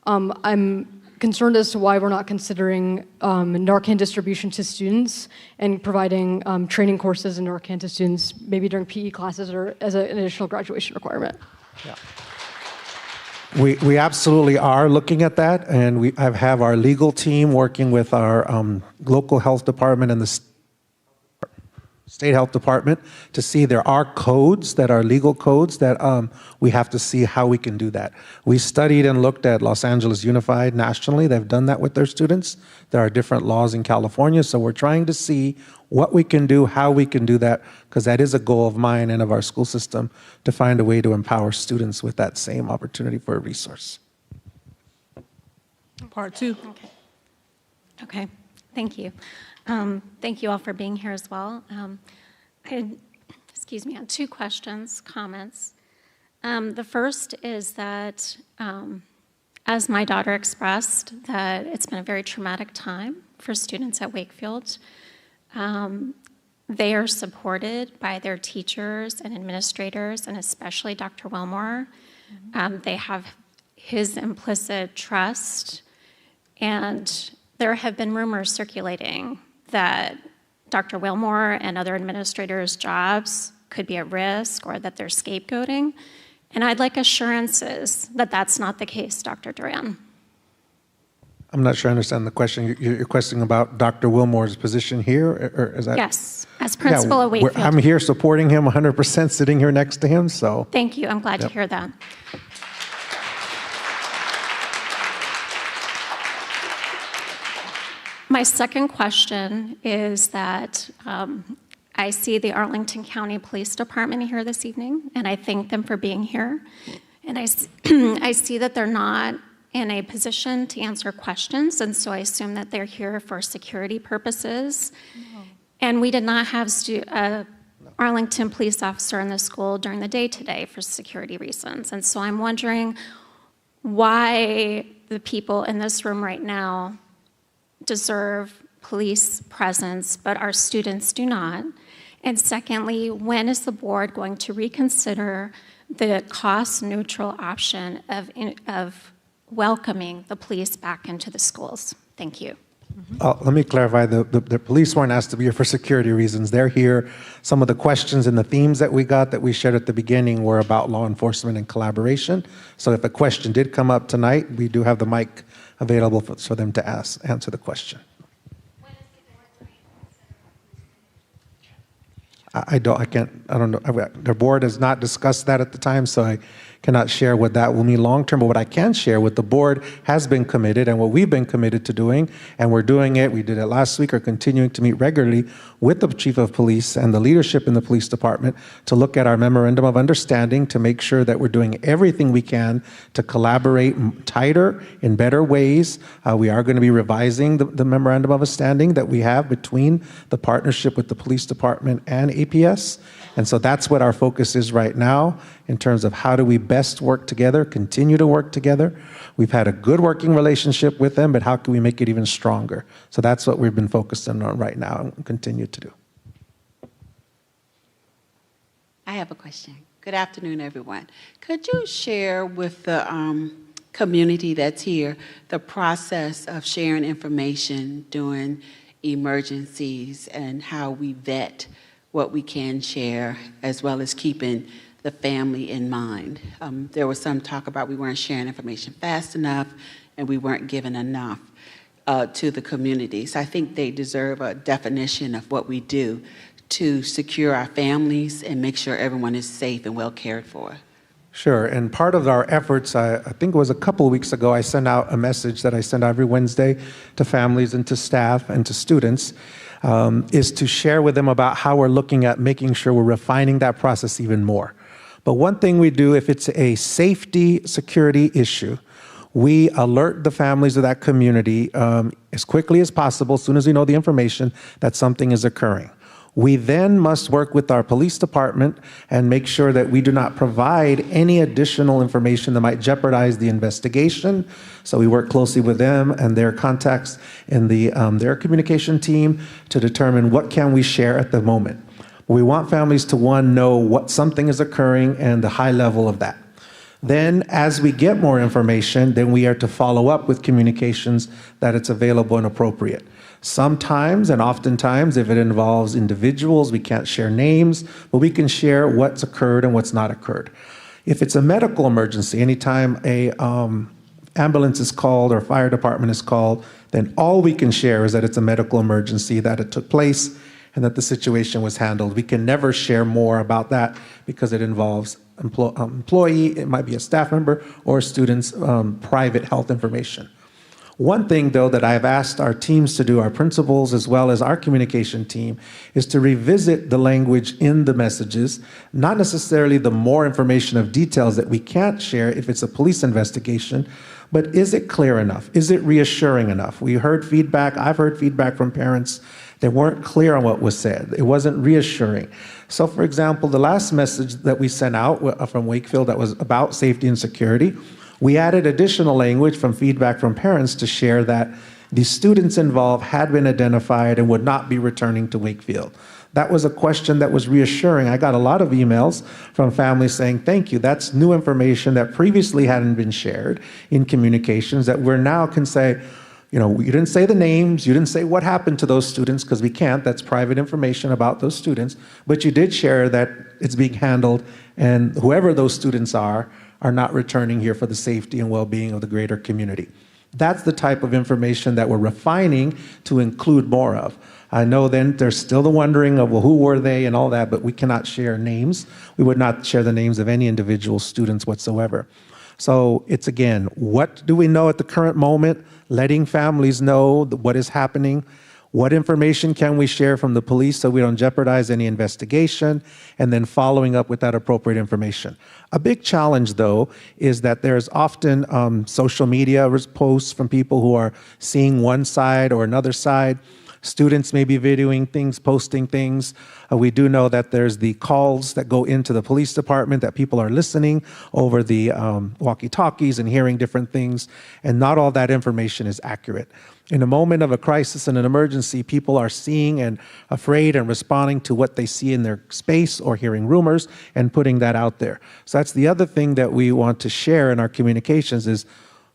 I'm concerned as to why we're not considering Narcan distribution to students and providing training courses in Narcan to students, maybe during PE classes or as an additional graduation requirement. Yeah. We absolutely are looking at that, and we have our legal team working with our local health department and the state health department to see there are codes that are legal codes that we have to see how we can do that. We studied and looked at Los Angeles Unified nationally. They've done that with their students. There are different laws in California, so we're trying to see what we can do, how we can do that, because that is a goal of mine and of our school system to find a way to empower students with that same opportunity for a resource. Part two. Okay, thank you. Thank you all for being here as well. I had, I had two questions, comments. The first is that, as my daughter expressed, that it's been a very traumatic time for students at Wakefield. They are supported by their teachers and administrators, and especially Dr. Willmore. They have his implicit trust, and there have been rumors circulating that Dr. Willmore and other administrators' jobs could be at risk or that they're scapegoating. And I'd like assurances that that's not the case, Dr. Durán. I'm not sure I understand the question. You're questioning about Dr. Willmore's position here, or is that? Yes, as principal at Wakefield. I'm here supporting him 100%, sitting here next to him, so. Thank you, I'm glad to hear that. My second question is that I see the Arlington County Police Department here this evening, and I thank them for being here. And I see that they're not in a position to answer questions, and so I assume that they're here for security purposes. No. And we did not have an Arlington police officer in the school during the day today for security reasons. And so I'm wondering why the people in this room right now deserve police presence, but our students do not. And secondly, when is the board going to reconsider the cost-neutral option of welcoming the police back into the schools? Thank you. Let me clarify, the police weren't asked to be here for security reasons. They're here. Some of the questions and the themes that we got that we shared at the beginning were about law enforcement and collaboration. So if a question did come up tonight, we do have the mic available for them to answer the question. I don't know. The board has not discussed that at the time, so I cannot share what that will mean long term. But what I can share, what the board has been committed and what we've been committed to doing, and we're doing it, we did it last week, are continuing to meet regularly with the chief of police and the leadership in the police department to look at our memorandum of understanding to make sure that we're doing everything we can to collaborate tighter in better ways. We are going to be revising the memorandum of understanding that we have between the partnership with the police department and APS. And so that's what our focus is right now in terms of how do we best work together, continue to work together. We've had a good working relationship with them, but how can we make it even stronger? So that's what we've been focusing on right now and continue to do. I have a question. Good afternoon, everyone. Could you share with the community that's here the process of sharing information during emergencies and how we vet what we can share, as well as keeping the family in mind? There was some talk about we weren't sharing information fast enough and we weren't given enough. to the communities. I think they deserve a definition of what we do to secure our families and make sure everyone is safe and well cared for. Sure, and part of our efforts, I think it was a couple of weeks ago, I sent out a message that I send out every Wednesday to families and to staff and to students, is to share with them about how we're looking at making sure we're refining that process even more. But one thing we do, if it's a safety, security issue, we alert the families of that community as quickly as possible, as soon as we know the information, that something is occurring. We then must work with our police department and make sure that we do not provide any additional information that might jeopardize the investigation. So we work closely with them and their contacts in their communication team to determine what can we share at the moment. We want families to, one, know what something is occurring and the high level of that. Then, as we get more information, then we are to follow up with communications that it's available and appropriate. Sometimes, and oftentimes, if it involves individuals, we can't share names, but we can share what's occurred and what's not occurred. If it's a medical emergency, anytime a ambulance is called or fire department is called, then all we can share is that it's a medical emergency, that it took place, and that the situation was handled. We can never share more about that because it involves employee, it might be a staff member, or a student's private health information. One thing, though, that I've asked our teams to do, our principals as well as our communication team, is to revisit the language in the messages, not necessarily the more information of details that we can't share if it's a police investigation, but is it clear enough? Is it reassuring enough? We heard feedback, I've heard feedback from parents that weren't clear on what was said. It wasn't reassuring. So, for example, the last message that we sent out from Wakefield that was about safety and security, we added additional language from feedback from parents to share that the students involved had been identified and would not be returning to Wakefield. That was a question that was reassuring. I got a lot of emails from families saying, thank you, that's new information that previously hadn't been shared in communications that we're now can say, you know, you didn't say the names, you didn't say what happened to those students, because we can't, that's private information about those students, but you did share that it's being handled and whoever those students are not returning here for the safety and well-being of the greater community. That's the type of information that we're refining to include more of. I know then there's still the wondering of, well, who were they and all that, but we cannot share names. We would not share the names of any individual students whatsoever. So it's, again, what do we know at the current moment? Letting families know what is happening. What information can we share from the police so we don't jeopardize any investigation? And then following up with that appropriate information. A big challenge, though, is that there's often social media posts from people who are seeing one side or another side. Students may be videoing things, posting things. We do know that there's the calls that go into the police department, that people are listening over the walkie-talkies and hearing different things, and not all that information is accurate. In a moment of a crisis and an emergency, people are seeing and afraid and responding to what they see in their space or hearing rumors and putting that out there. So that's the other thing that we want to share in our communications is,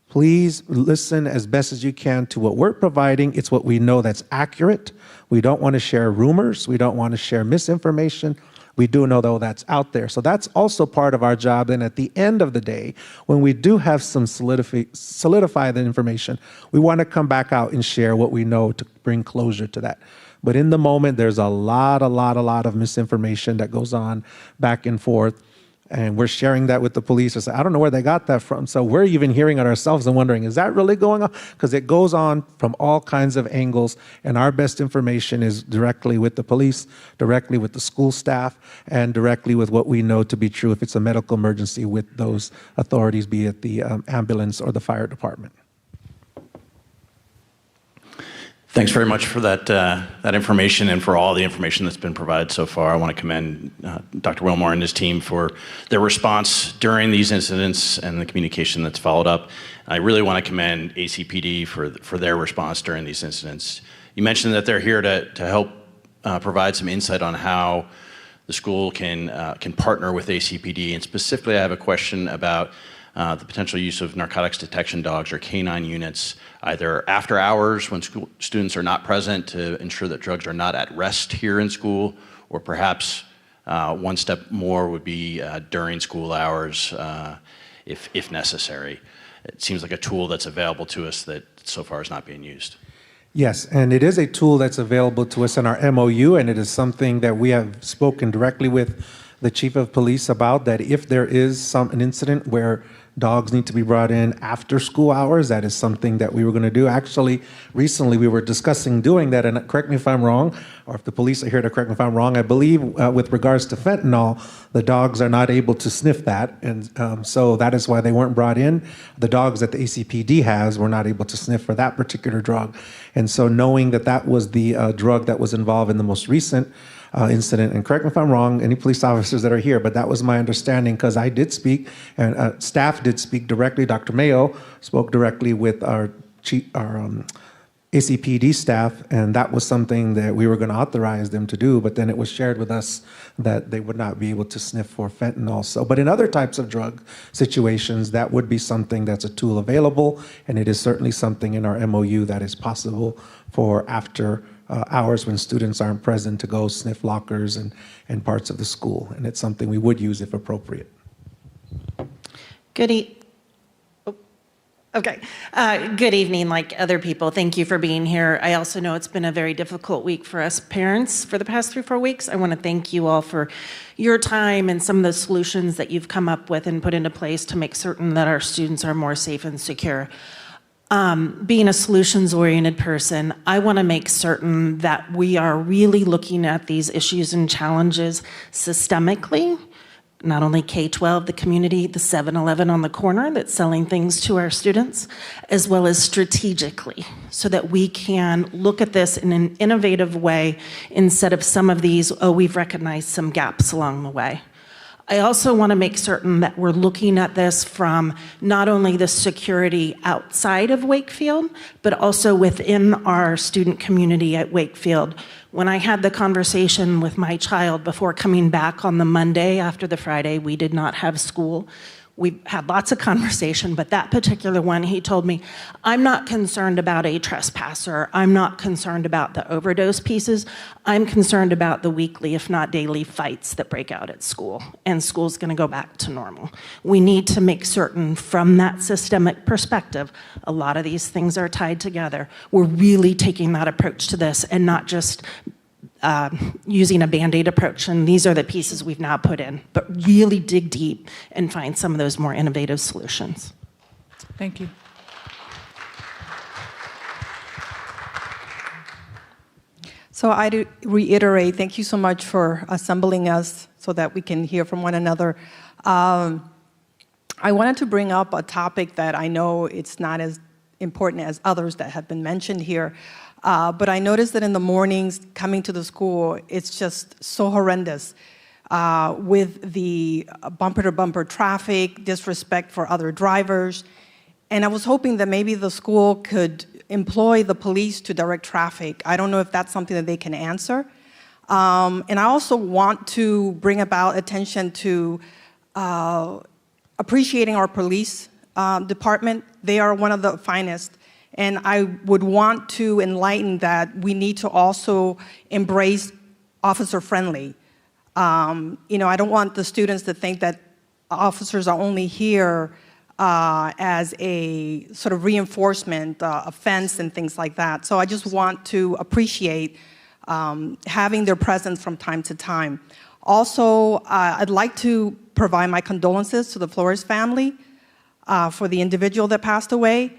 please listen as best as you can to what we're providing. It's what we know that's accurate. We don't want to share rumors. We don't want to share misinformation. We do know, though, that's out there. So that's also part of our job. And at the end of the day, when we do have some solidify the information, we want to come back out and share what we know to bring closure to that. But in the moment, there's a lot of misinformation that goes on back and forth. And we're sharing that with the police. I say, I don't know where they got that from. So we're even hearing it ourselves and wondering, is that really going on? Because it goes on from all kinds of angles. And our best information is directly with the police, directly with the school staff, and directly with what we know to be true if it's a medical emergency with those authorities, be it the ambulance or the fire department. Thanks very much for that information and for all the information that's been provided so far. I want to commend Dr. Willmore and his team for their response during these incidents and the communication that's followed up. I really want to commend ACPD for their response during these incidents. You mentioned that they're here to help provide some insight on how the school can partner with ACPD, and specifically I have a question about the potential use of narcotics detection dogs or canine units, either after hours when school students are not present to ensure that drugs are not at rest here in school, or perhaps one step more would be during school hours if necessary. it seems like a tool that's available to us that so far is not being used. Yes, and it is a tool that's available to us in our MOU, and it is something that we have spoken directly with the chief of police about, that if there is an incident where dogs need to be brought in after school hours, that is something that we were going to do. Actually, recently we were discussing doing that, and correct me if I'm wrong, or if the police are here to correct me if I'm wrong, I believe with regards to fentanyl, the dogs are not able to sniff that, and so that is why they weren't brought in. The dogs that the ACPD has were not able to sniff for that particular drug. And so knowing that that was the drug that was involved in the most recent incident, and correct me if I'm wrong, any police officers that are here, but that was my understanding, because I did speak, and staff did speak directly. Dr. Mayo spoke directly with our ACPD staff, and that was something that we were going to authorize them to do, but then it was shared with us that they would not be able to sniff for fentanyl. So, but in other types of drug situations, that would be something that's a tool available, and it is certainly something in our MOU that is possible for after hours when students aren't present to go sniff lockers and parts of the school, and it's something we would use if appropriate. Good evening, like other people. Thank you for being here. I also know it's been a very difficult week for us parents for the past 3-4 weeks. I want to thank you all for your time and some of the solutions that you've come up with and put into place to make certain that our students are more safe and secure. Being a solutions-oriented person, I want to make certain that we are really looking at these issues and challenges systemically, not only K-12, the community, the 7-Eleven on the corner that's selling things to our students, as well as strategically, so that we can look at this in an innovative way instead of some of these, oh, we've recognized some gaps along the way. I also want to make certain that we're looking at this from not only the security outside of Wakefield, but also within our student community at Wakefield. When I had the conversation with my child before coming back on the Monday after the Friday, we did not have school. We had lots of conversation, but that particular one, he told me, I'm not concerned about a trespasser. I'm not concerned about the overdose pieces. I'm concerned about the weekly, if not daily, fights that break out at school, and school's gonna go back to normal. We need to make certain from that systemic perspective, a lot of these things are tied together. We're really taking that approach to this and not just using a Band-Aid approach, and these are the pieces we've now put in, but really dig deep and find some of those more innovative solutions. Thank you. So I do reiterate, thank you so much for assembling us so that we can hear from one another. I wanted to bring up a topic that I know it's not as important as others that have been mentioned here. But I noticed that in the mornings coming to the school, it's just so horrendous with the bumper-to-bumper traffic, disrespect for other drivers. And I was hoping that maybe the school could employ the police to direct traffic. I don't know if that's something that they can answer. And I also want to bring about attention to appreciating our police department. They are one of the finest. And I would want to enlighten that we need to also embrace officer-friendly. You know, I don't want the students to think that officers are only here as a sort of reinforcement, offense and things like that. So I just want to appreciate having their presence from time to time. Also, I'd like to provide my condolences to the Flores family for the individual that passed away.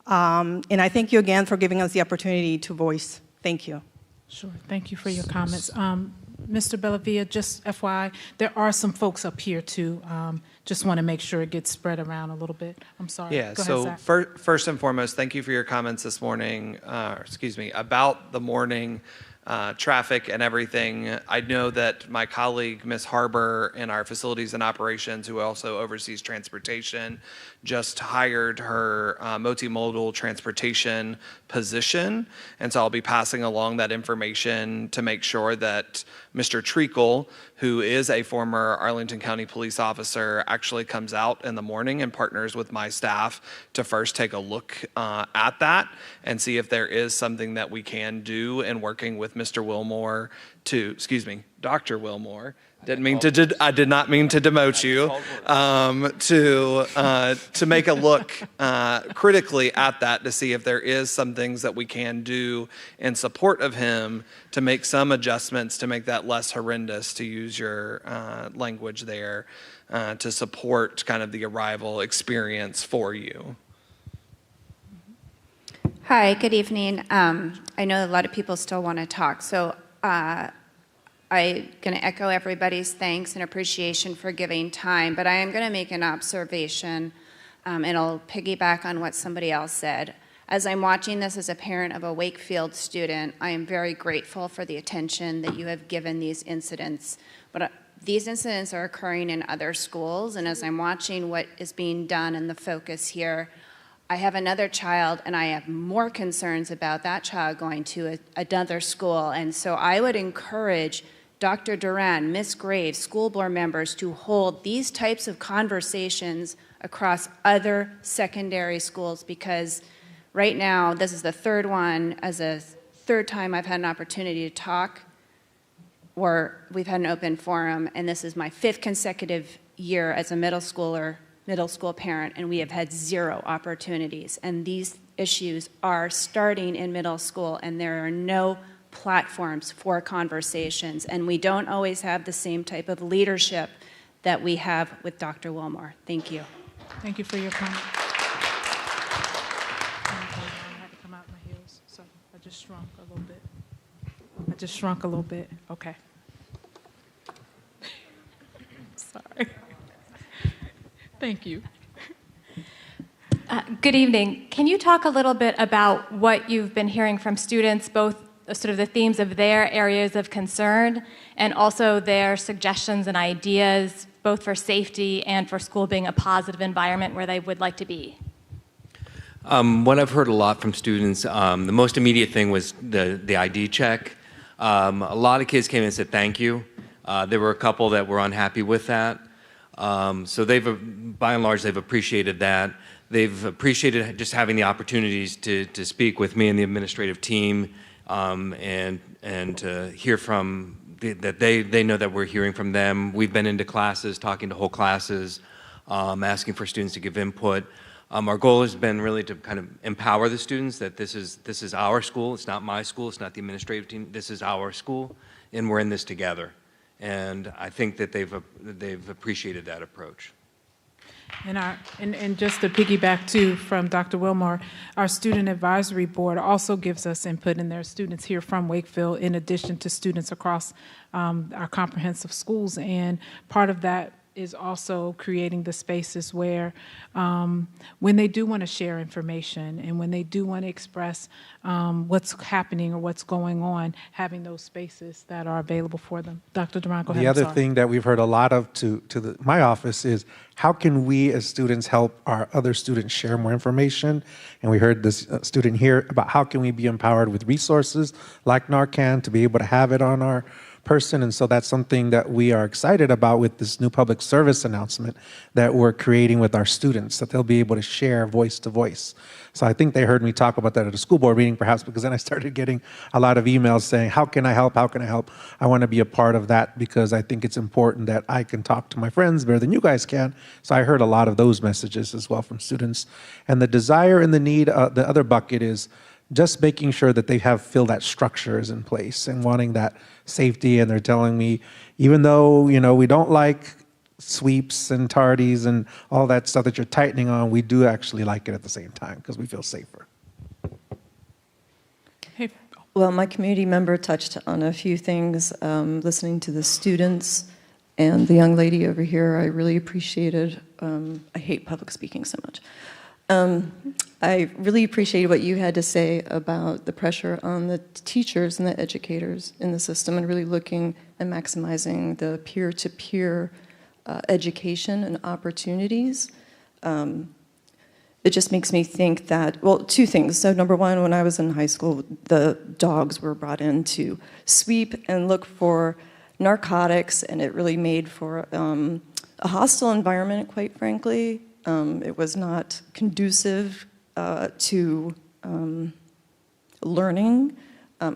And I thank you again for giving us the opportunity to voice. Thank you. Sure. Thank you for your comments. Mr. Bellavia, just FYI, there are some folks up here too. Just want to make sure it gets spread around a little bit. I'm sorry. Yeah, Go so ahead, Zach. first and foremost, thank you for your comments this morning, about the morning traffic and everything. I know that my colleague, Ms. Harbor, in our facilities and operations, who also oversees transportation, just hired her multimodal transportation position. And so I'll be passing along that information to make sure that Mr. Treacle, who is a former Arlington County police officer, actually comes out in the morning and partners with my staff to first take a look at that and see if there is something that we can do in working with Mr. Willmore Dr. Willmore. I did not mean to demote you. To make a look critically at that to see if there is some things that we can do in support of him to make some adjustments to make that less horrendous, to use your language there, to support kind of the arrival experience for you. Hi, good evening. I know a lot of people still want to talk, so I'm going to echo everybody's thanks and appreciation for giving time, but I am going to make an observation, and I'll piggyback on what somebody else said. As I'm watching this as a parent of a Wakefield student, I am very grateful for the attention that you have given these incidents. But these incidents are occurring in other schools, and as I'm watching what is being done and the focus here, I have another child, and I have more concerns about that child going to another school. And so I would encourage Dr. Durán, Ms. Graves, school board members to hold these types of conversations across other secondary schools, because right now, this is the third one, as a third time I've had an opportunity to talk, or we've had an open forum, and this is my 5th consecutive year as a middle school parent, and we have had 0 opportunities. And these issues are starting in middle school, and there are no platforms for conversations, and we don't always have the same type of leadership that we have with Dr. Willmore. Thank you. Thank you for your comment. I had to come out my heels, so I just shrunk a little bit. Okay. Sorry. Thank you. Good evening. Can you talk a little bit about what you've been hearing from students, both sort of the themes of their areas of concern and also their suggestions and ideas, both for safety and for school being a positive environment where they would like to be? What I've heard a lot from students, the most immediate thing was the ID check. A lot of kids came in and said thank you. There were a couple that were unhappy with that. So by and large, they've appreciated that. They've appreciated just having the opportunities to speak with me and the administrative team, and to hear from that they know that we're hearing from them. We've been into classes, talking to whole classes, asking for students to give input. Our goal has been really to kind of empower the students that this is our school. It's not my school. It's not the administrative team. This is our school, and we're in this together. And I think that they've appreciated that approach. And just to piggyback too from Dr. Willmore, our student advisory board also gives us input, and there are students here from Wakefield in addition to students across our comprehensive schools. And part of that is also creating the spaces where when they do want to share information and when they do want to express what's happening or what's going on, having those spaces that are available for them. Dr. Durán, go ahead. The other thing that we've heard a lot of to my office is how can we as students help our other students share more information? And we heard this student here about how can we be empowered with resources like Narcan to be able to have it on our person. And so that's something that we are excited about with this new public service announcement that we're creating with our students, that they'll be able to share voice to voice. So I think they heard me talk about that at a school board meeting, perhaps because then I started getting a lot of emails saying, how can I help? How can I help? I want to be a part of that because I think it's important that I can talk to my friends better than you guys can. So I heard a lot of those messages as well from students. And the desire and the need, the other bucket is just making sure that they feel that structure is in place and wanting that safety. And they're telling me, even though, we don't like sweeps and tardies and all that stuff that you're tightening on, we do actually like it at the same time because we feel safer. Well, my community member touched on a few things, listening to the students and the young lady over here. I really appreciated, I hate public speaking so much. I really appreciated what you had to say about the pressure on the teachers and the educators in the system and really looking and maximizing the peer-to-peer education and opportunities. It just makes me think that, well, two things. So number one, when I was in high school, the dogs were brought in to sweep and look for narcotics, and it really made for a hostile environment, quite frankly. It was not conducive to learning.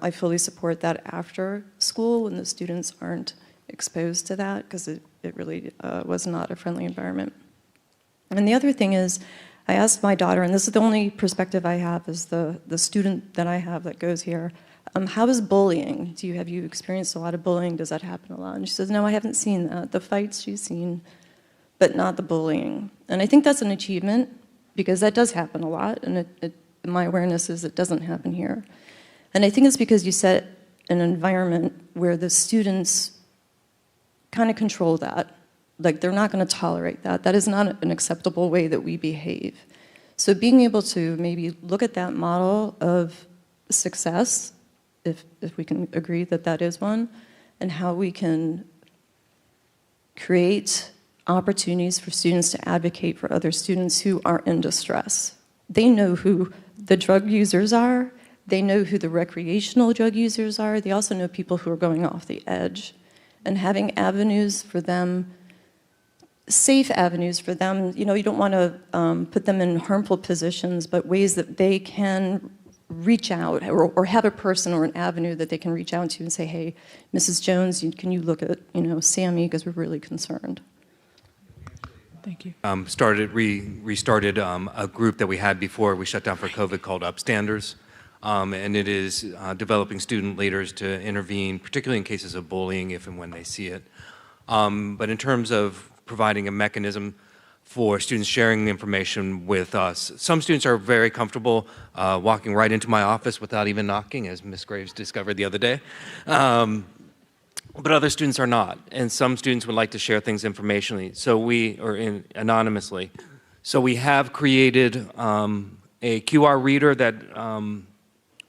I fully support that after school when the students aren't exposed to that, because it really was not a friendly environment. And the other thing is, I asked my daughter, and this is the only perspective I have as the student that I have that goes here, how is bullying? Have you experienced a lot of bullying? Does that happen a lot? And she says, no, I haven't seen that. The fights she's seen, but not the bullying. And I think that's an achievement, because that does happen a lot, and my awareness is it doesn't happen here. And I think it's because you set an environment where the students kind of control that. Like, they're not going to tolerate that. That is not an acceptable way that we behave. So being able to maybe look at that model of success, if we can agree that that is one, and how we can create opportunities for students to advocate for other students who are in distress. They know who the drug users are. They know who the recreational drug users are. They also know people who are going off the edge. And having avenues for them, safe avenues for them, you don't want to put them in harmful positions, but ways that they can reach out, or have a person or an avenue that they can reach out to and say, hey, Mrs. Jones, can you look at, Sammy, because we're really concerned. Thank you. Restarted a group that we had before we shut down for COVID called Upstanders. And it is developing student leaders to intervene, particularly in cases of bullying, if and when they see it. But in terms of providing a mechanism for students sharing the information with us, some students are very comfortable walking right into my office without even knocking, as Ms. Graves discovered the other day. But other students are not, and some students would like to share things anonymously. So we have created a QR reader that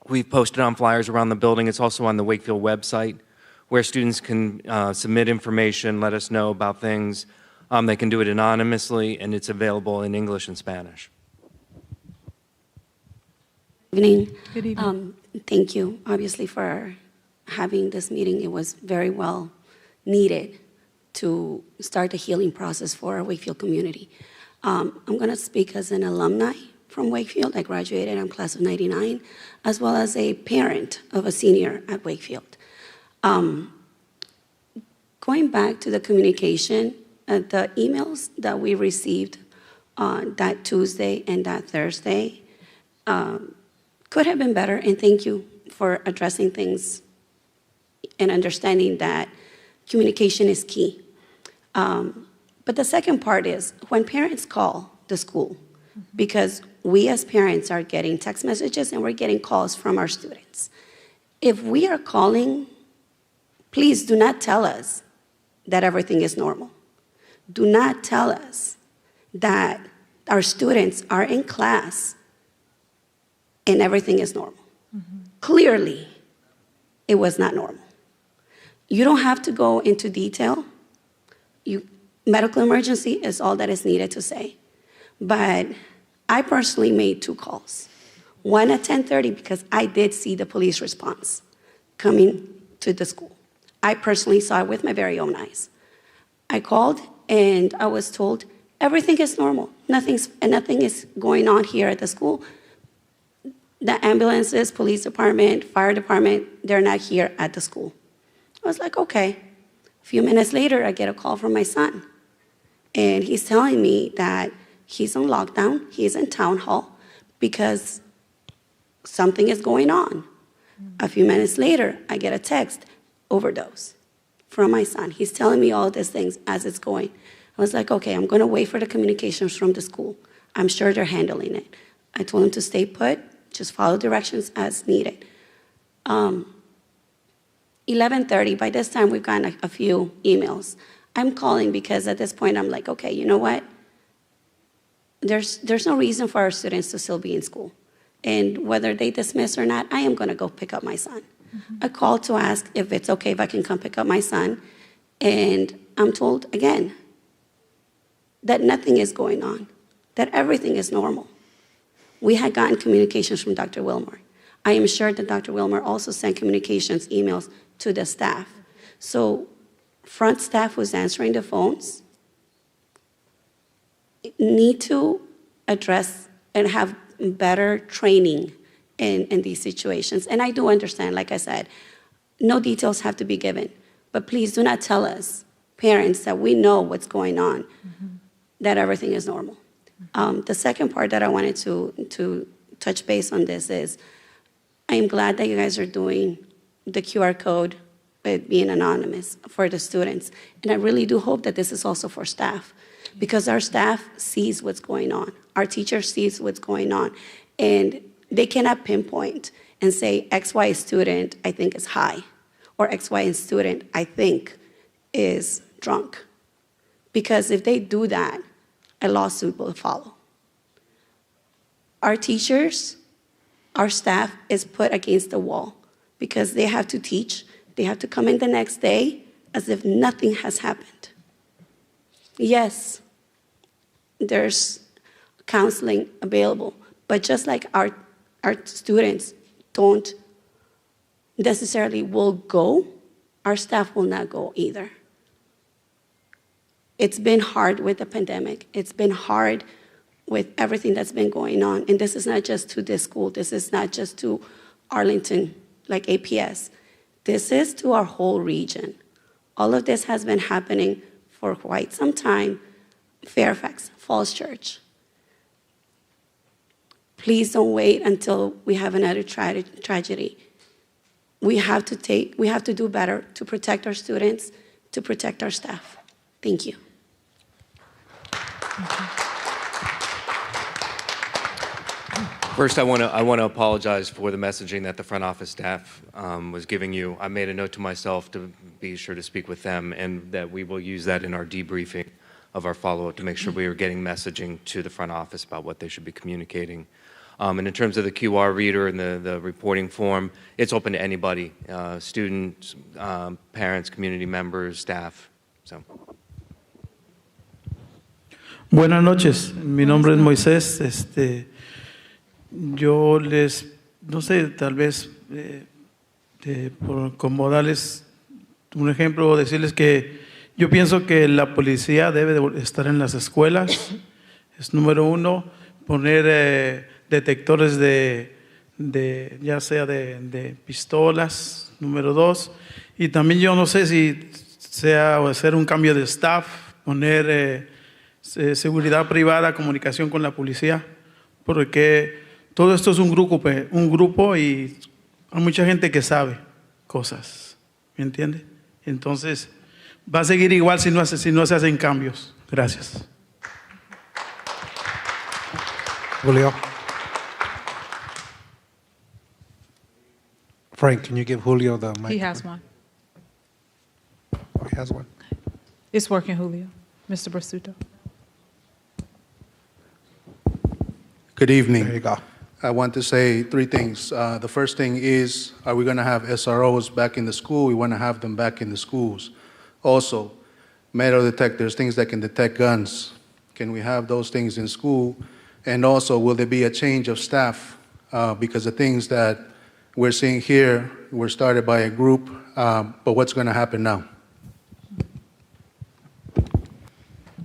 we've posted on flyers around the building. It's also on the Wakefield website, where students can submit information, let us know about things. They can do it anonymously, and it's available in English and Spanish. Good evening. Good evening. Thank you, obviously, for having this meeting. It was very well needed to start the healing process for our Wakefield community. I'm going to speak as an alumni from Wakefield. I graduated in class of '99, as well as a parent of a senior at Wakefield. Going back to the communication, the emails that we received on that Tuesday and that Thursday could have been better, and thank you for addressing things and understanding that communication is key. But the second part is when parents call the school, because we as parents are getting text messages and we're getting calls from our students. If we are calling, please do not tell us that everything is normal. Do not tell us that our students are in class and everything is normal. Clearly, it was not normal. You don't have to go into detail. Medical emergency is all that is needed to say. But I personally made 2 calls. One at 10:30 because I did see the police response coming to the school. I personally saw it with my very own eyes. I called and I was told everything is normal. Nothing is going on here at the school. The ambulances, police department, fire department, they're not here at the school. I was like, okay. A few minutes later, I get a call from my son. And he's telling me that he's on lockdown, he's in town hall because something is going on. A few minutes later, I get a text, overdose, from my son. He's telling me all these things as it's going. I was like, okay, I'm going to wait for the communications from the school. I'm sure they're handling it. I told him to stay put, just follow directions as needed. 11:30, by this time we've gotten a few emails. I'm calling because at this point I'm like, okay, you know what? There's no reason for our students to still be in school. And whether they dismiss or not, I am going to go pick up my son. I called to ask if it's okay if I can come pick up my son. And I'm told again that nothing is going on, that everything is normal. We had gotten communications from Dr. Willmore. I am sure that Dr. Willmore also sent communications, emails to the staff. So front staff who's answering the phones need to address and have better training in these situations. And I do understand, like I said, no details have to be given. But please do not tell us, parents, that we know what's going on, that everything is normal. The second part that I wanted to touch base on this is, I am glad that you guys are doing the QR code with being anonymous for the students. And I really do hope that this is also for staff, because our staff sees what's going on. Our teachers sees what's going on. And they cannot pinpoint and say, XY student, I think is high, or XY student, I think is drunk. Because if they do that, a lawsuit will follow. Our teachers, our staff is put against the wall because they have to teach. They have to come in the next day as if nothing has happened. Yes, there's counseling available, but just like our students don't necessarily will go, our staff will not go either. It's been hard with the pandemic. It's been hard with everything that's been going on. And this is not just to this school. This is not just to Arlington, like APS. This is to our whole region. All of this has been happening for quite some time. Fairfax, Falls Church. Please don't wait until we have another tragedy. We have to do better to protect our students, to protect our staff. Thank you. First, I want to apologize for the messaging that the front office staff was giving you. I made a note to myself to be sure to speak with them, and that we will use that in our debriefing of our follow-up to make sure we are getting messaging to the front office about what they should be communicating. And in terms of the QR reader and the reporting form, it's open to anybody, students, parents, community members, staff. So. Buenas noches, mi nombre es Moisés. Yo no sé, tal vez como darles un ejemplo o decirles que yo pienso que la policía debe de estar en las escuelas. Es número uno, poner detectores ya sea de pistolas, número dos. Y también yo no sé si sea o hacer un cambio de staff, poner seguridad privada, comunicación con la policía, porque todo esto es un grupo y hay mucha gente que sabe cosas, ¿me entiende? Entonces, va a seguir igual si no se hacen cambios. Gracias. Julio. Frank, can you give Julio the mic? He has one. Oh, he has one. It's working, Julio. Mr. Brasuto. Good evening. There you go. I want to say three things. The first thing is, are we going to have SROs back in the school? We want to have them back in the schools. Also, metal detectors, things that can detect guns. Can we have those things in school? And also, will there be a change of staff? Because the things that we're seeing here were started by a group, but what's going to happen now?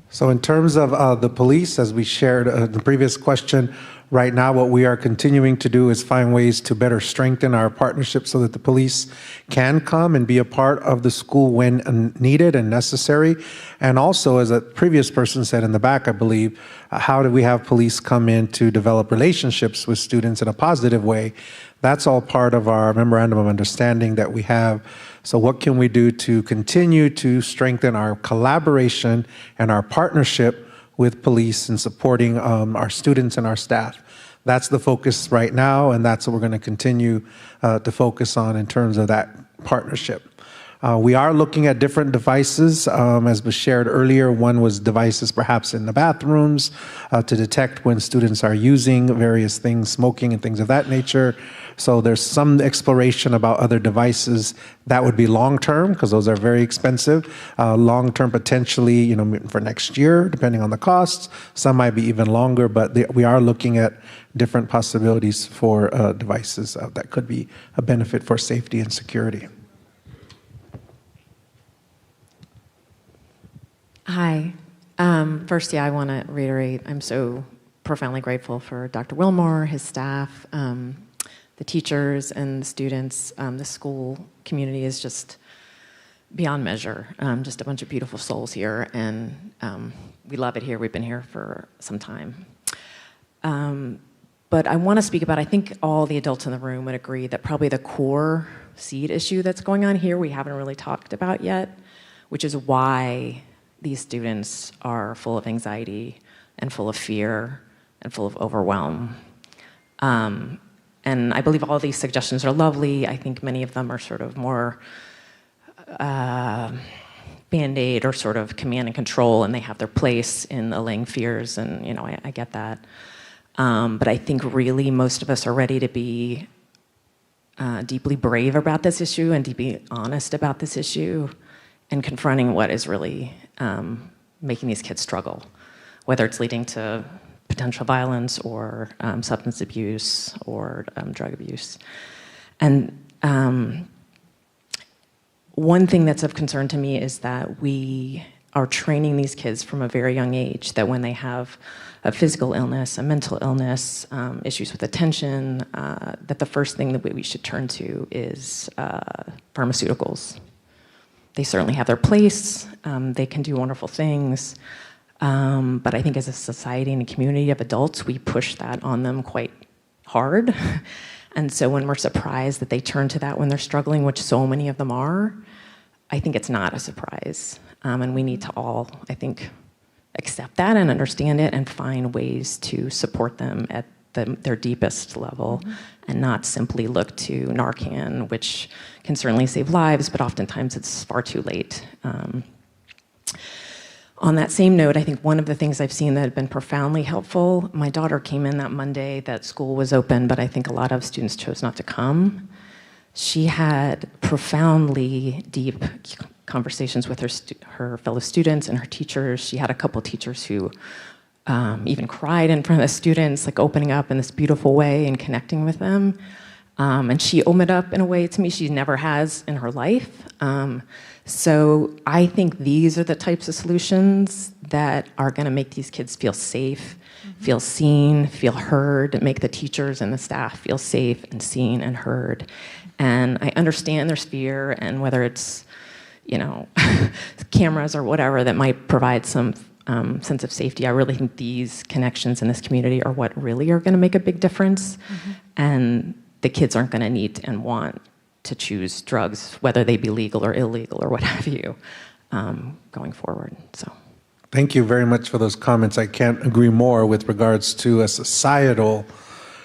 So in terms of the police, as we shared in the previous question, right now what we are continuing to do is find ways to better strengthen our partnership so that the police can come and be a part of the school when needed and necessary. And also, as a previous person said in the back, I believe, how do we have police come in to develop relationships with students in a positive way? That's all part of our memorandum of understanding that we have. So what can we do to continue to strengthen our collaboration and our partnership with police and supporting our students and our staff? That's the focus right now, and that's what we're going to continue to focus on in terms of that partnership. We are looking at different devices, as was shared earlier. One was devices perhaps in the bathrooms to detect when students are using various things, smoking and things of that nature. So there's some exploration about other devices that would be long-term, because those are very expensive. Long-term potentially, for next year, depending on the costs. Some might be even longer, but we are looking at different possibilities for devices that could be a benefit for safety and security. Hi. First, I want to reiterate, I'm so profoundly grateful for Dr. Willmore, his staff, the teachers and the students. The school community is just beyond measure. Just a bunch of beautiful souls here, and we love it here. We've been here for some time. But I want to speak about, I think all the adults in the room would agree that probably the core seed issue that's going on here we haven't really talked about yet, which is why these students are full of anxiety and full of fear and full of overwhelm. And I believe all these suggestions are lovely. I think many of them are sort of more Band-Aid or sort of command and control, and they have their place in allaying fears, and I get that. But I think really most of us are ready to be deeply brave about this issue and deeply honest about this issue and confronting what is really making these kids struggle, whether it's leading to potential violence or substance abuse or drug abuse. And one thing that's of concern to me is that we are training these kids from a very young age that when they have a physical illness, a mental illness, issues with attention, that the first thing that we should turn to is pharmaceuticals. They certainly have their place. They can do wonderful things. But I think as a society and a community of adults, we push that on them quite hard. And so when we're surprised that they turn to that when they're struggling, which so many of them are, I think it's not a surprise. And we need to all, I think, accept that and understand it and find ways to support them at their deepest level and not simply look to Narcan, which can certainly save lives, but oftentimes it's far too late. On that same note, I think one of the things I've seen that have been profoundly helpful, my daughter came in that Monday that school was open, but I think a lot of students chose not to come. She had profoundly deep conversations with her fellow students and her teachers. She had a couple teachers who even cried in front of the students, like opening up in this beautiful way and connecting with them. And she opened up in a way to me she never has in her life. So I think these are the types of solutions that are going to make these kids feel safe, feel seen, feel heard, make the teachers and the staff feel safe and seen and heard. And I understand there's fear, and whether it's, cameras or whatever that might provide some sense of safety, I really think these connections in this community are what really are going to make a big difference. And the kids aren't going to need and want to choose drugs, whether they be legal or illegal or what have you, going forward. So, thank you very much for those comments. I can't agree more with regards to a societal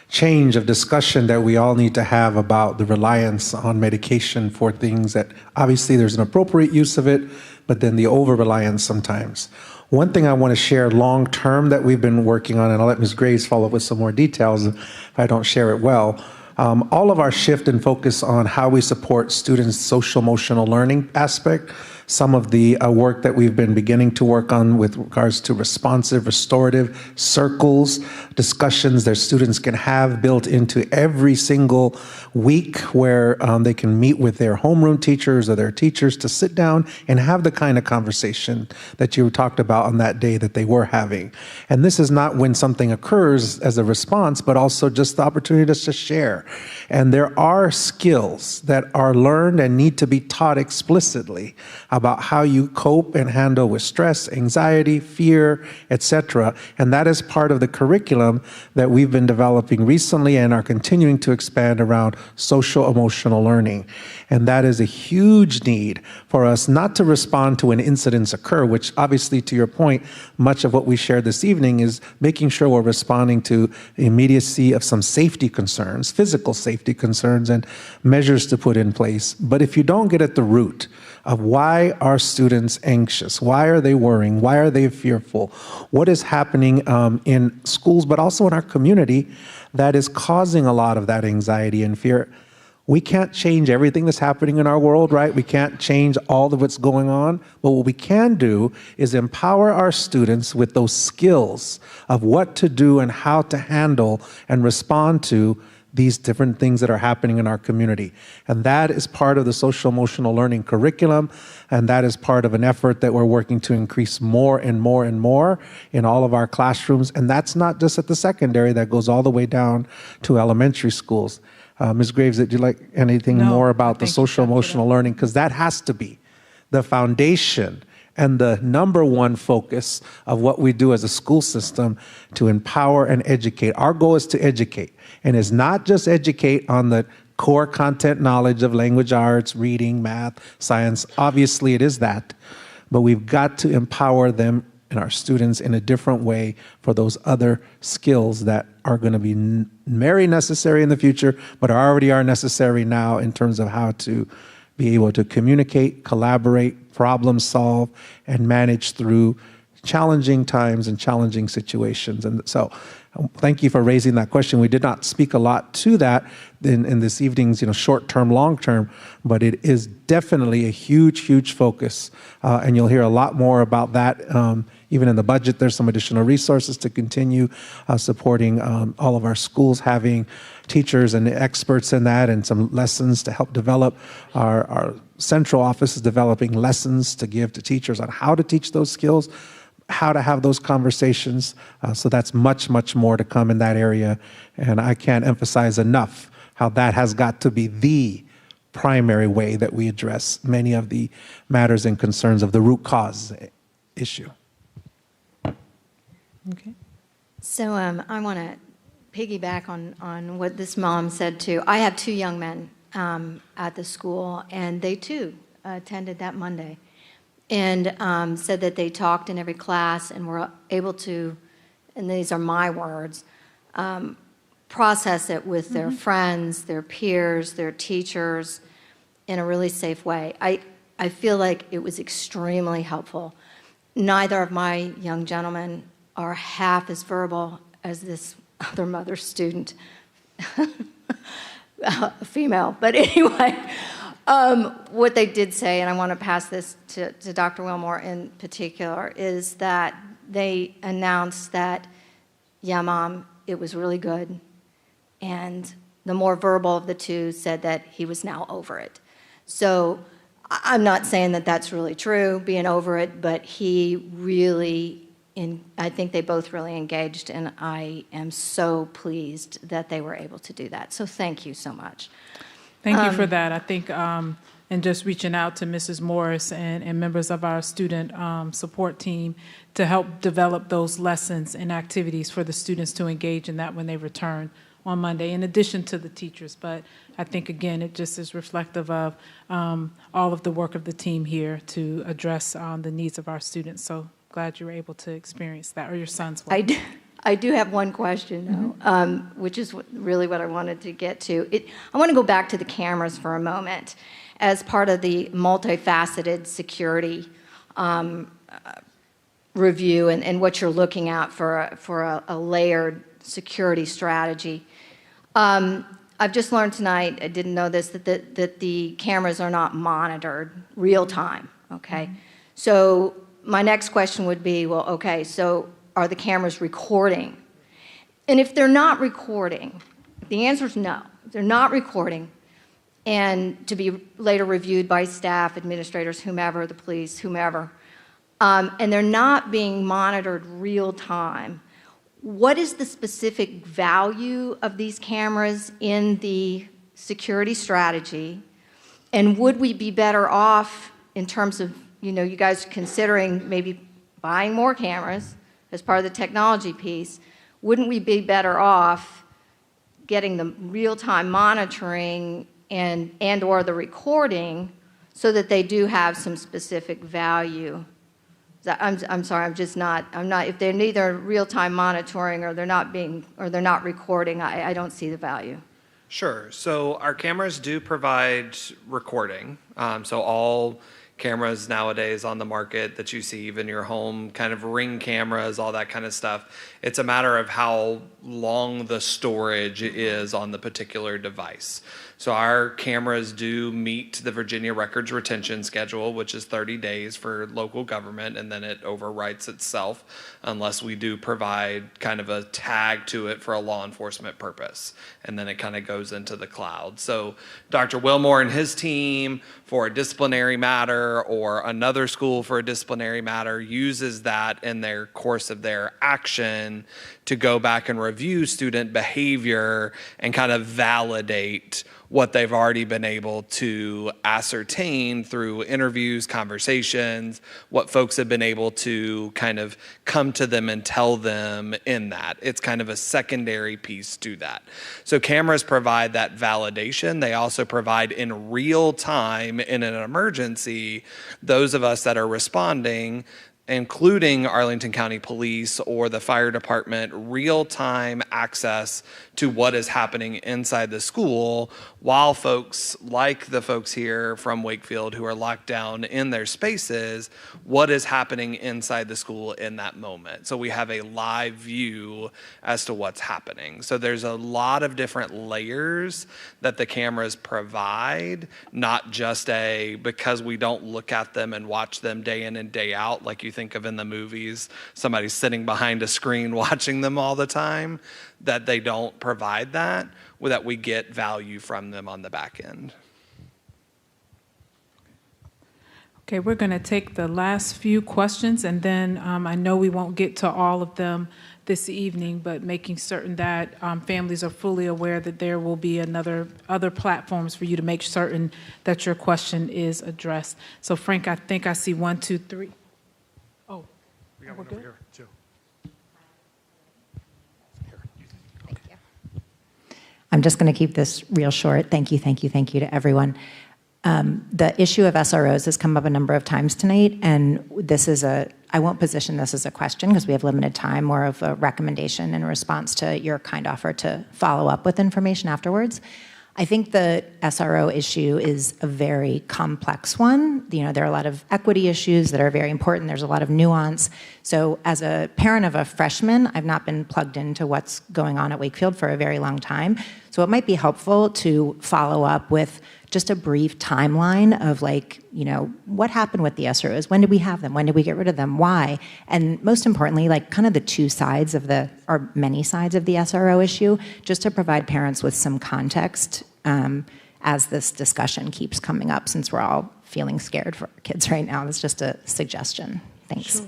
change of discussion that we all need to have about the reliance on medication for things that obviously there's an appropriate use of it, but then the over-reliance sometimes. One thing I want to share long-term that we've been working on, and I'll let Ms. Graves follow up with some more details if I don't share it well. All of our shift and focus on how we support students' social-emotional learning aspect, some of the work that we've been beginning to work on with regards to responsive, restorative circles, discussions that students can have built into every single week where they can meet with their homeroom teachers or their teachers to sit down and have the kind of conversation that you talked about on that day that they were having. And this is not when something occurs as a response, but also just the opportunity to just share. And there are skills that are learned and need to be taught explicitly about how you cope and handle with stress, anxiety, fear, etc. And that is part of the curriculum that we've been developing recently and are continuing to expand around social emotional learning. And that is a huge need for us not to respond to when incidents occur, which obviously, to your point, much of what we shared this evening is making sure we're responding to the immediacy of some safety concerns, physical safety concerns, and measures to put in place. But if you don't get at the root of why are students anxious, why are they worrying, why are they fearful, what is happening in schools, but also in our community that is causing a lot of that anxiety and fear, we can't change everything that's happening in our world, right? We can't change all of what's going on. But what we can do is empower our students with those skills of what to do and how to handle and respond to these different things that are happening in our community. And that is part of the social emotional learning curriculum. And that is part of an effort that we're working to increase more and more and more in all of our classrooms. And that's not just at the secondary, that goes all the way down to elementary schools. Ms. Graves, would you like anything No, more I about the think you social summed it emotional learning? Because that has to be the foundation and the number one focus of what we do as a school system to empower and educate. Our goal is to educate, and it's not just educate on the core content knowledge of language arts, reading, math, science. Obviously, it is that, but we've got to empower them and our students in a different way for those other skills that are going to be very necessary in the future, but already are necessary now in terms of how to be able to communicate, collaborate, problem solve, and manage through challenging times and challenging situations. And so thank you for raising that question. We did not speak a lot to that in this evening's short-term, long-term, but it is definitely a huge, huge focus. And you'll hear a lot more about that. Even in the budget, there's some additional resources to continue supporting all of our schools, having teachers and experts in that, and some lessons to help develop. Our central office is developing lessons to give to teachers on how to teach those skills, how to have those conversations. So that's much, much more to come in that area. And I can't emphasize enough how that has got to be the primary way that we address many of the matters and concerns of the root cause issue. Okay. So I want to piggyback on what this mom said too. I have 2 young men at the school, and they too attended that Monday, and said that they talked in every class and were able to, and these are my words, process it with their friends, their peers, their teachers in a really safe way. I feel like it was extremely helpful. Neither of my young gentlemen are half as verbal as this other mother's student, a female. But anyway, what they did say, and I want to pass this to Dr. Willmore in particular, is that they announced that, yeah, Mom, it was really good. And the more verbal of the two said that he was now over it. So I'm not saying that that's really true, being over it, but he really, I think they both really engaged, and I am so pleased that they were able to do that. So thank you so much. Thank you for that. I think, and just reaching out to Mrs. Morris and members of our student support team to help develop those lessons and activities for the students to engage in that when they return on Monday, in addition to the teachers. But I think, again, it just is reflective of all of the work of the team here to address the needs of our students. So glad you were able to experience that, or your son's work. I do have one question, though, which is really what I wanted to get to. I want to go back to the cameras for a moment as part of the multifaceted security review and what you're looking at for a layered security strategy. I've just learned tonight, I didn't know this, that the cameras are not monitored real time, okay? So my next question would be, well, okay, so are the cameras recording? And if they're not recording, the answer is no. If they're not recording, and to be later reviewed by staff, administrators, whomever, the police, whomever, and they're not being monitored real time, what is the specific value of these cameras in the security strategy? And would we be better off in terms of, you guys considering maybe buying more cameras as part of the technology piece? Wouldn't we be better off getting the real-time monitoring and or the recording so that they do have some specific value? I'm sorry, I'm not, if they're neither real-time monitoring or they're not recording, I don't see the value. Sure. So our cameras do provide recording. So all cameras nowadays on the market that you see, even your home kind of Ring cameras, all that kind of stuff, it's a matter of how long the storage is on the particular device. So our cameras do meet the Virginia records retention schedule, which is 30 days for local government, and then it overwrites itself unless we do provide kind of a tag to it for a law enforcement purpose. And then it kind of goes into the cloud. So Dr. Willmore and his team, for a disciplinary matter or another school for a disciplinary matter, uses that in their course of their action to go back and review student behavior and kind of validate what they've already been able to ascertain through interviews, conversations, what folks have been able to kind of come to them and tell them in that. It's kind of a secondary piece to that. So cameras provide that validation. They also provide in real time in an emergency, those of us that are responding, including Arlington County Police or the fire department, real-time access to what is happening inside the school, while folks like the folks here from Wakefield who are locked down in their spaces, what is happening inside the school in that moment. So we have a live view as to what's happening. So there's a lot of different layers that the cameras provide, not just because we don't look at them and watch them day in and day out like you think of in the movies, somebody's sitting behind a screen watching them all the time, that they don't provide that we get value from them on the back end. Okay, we're going to take the last few questions, and then I know we won't get to all of them this evening, but making certain that families are fully aware that there will be other platforms for you to make certain that your question is addressed. So Frank, I think I see 1, 2, 3. Oh, we got we're one good? over here too. I'm just going to keep this real short. Thank you to everyone. The issue of SROs has come up a number of times tonight, and I won't position this as a question because we have limited time, more of a recommendation in response to your kind offer to follow up with information afterwards. I think the SRO issue is a very complex one. There are a lot of equity issues that are very important. There's a lot of nuance. So as a parent of a freshman, I've not been plugged into what's going on at Wakefield for a very long time. So it might be helpful to follow up with just a brief timeline of what happened with the SROs? When did we have them? When did we get rid of them? Why? And most importantly, kind of the two sides of or many sides of the SRO issue, just to provide parents with some context as this discussion keeps coming up, since we're all feeling scared for our kids right now. It's just a suggestion. Thanks. Sure.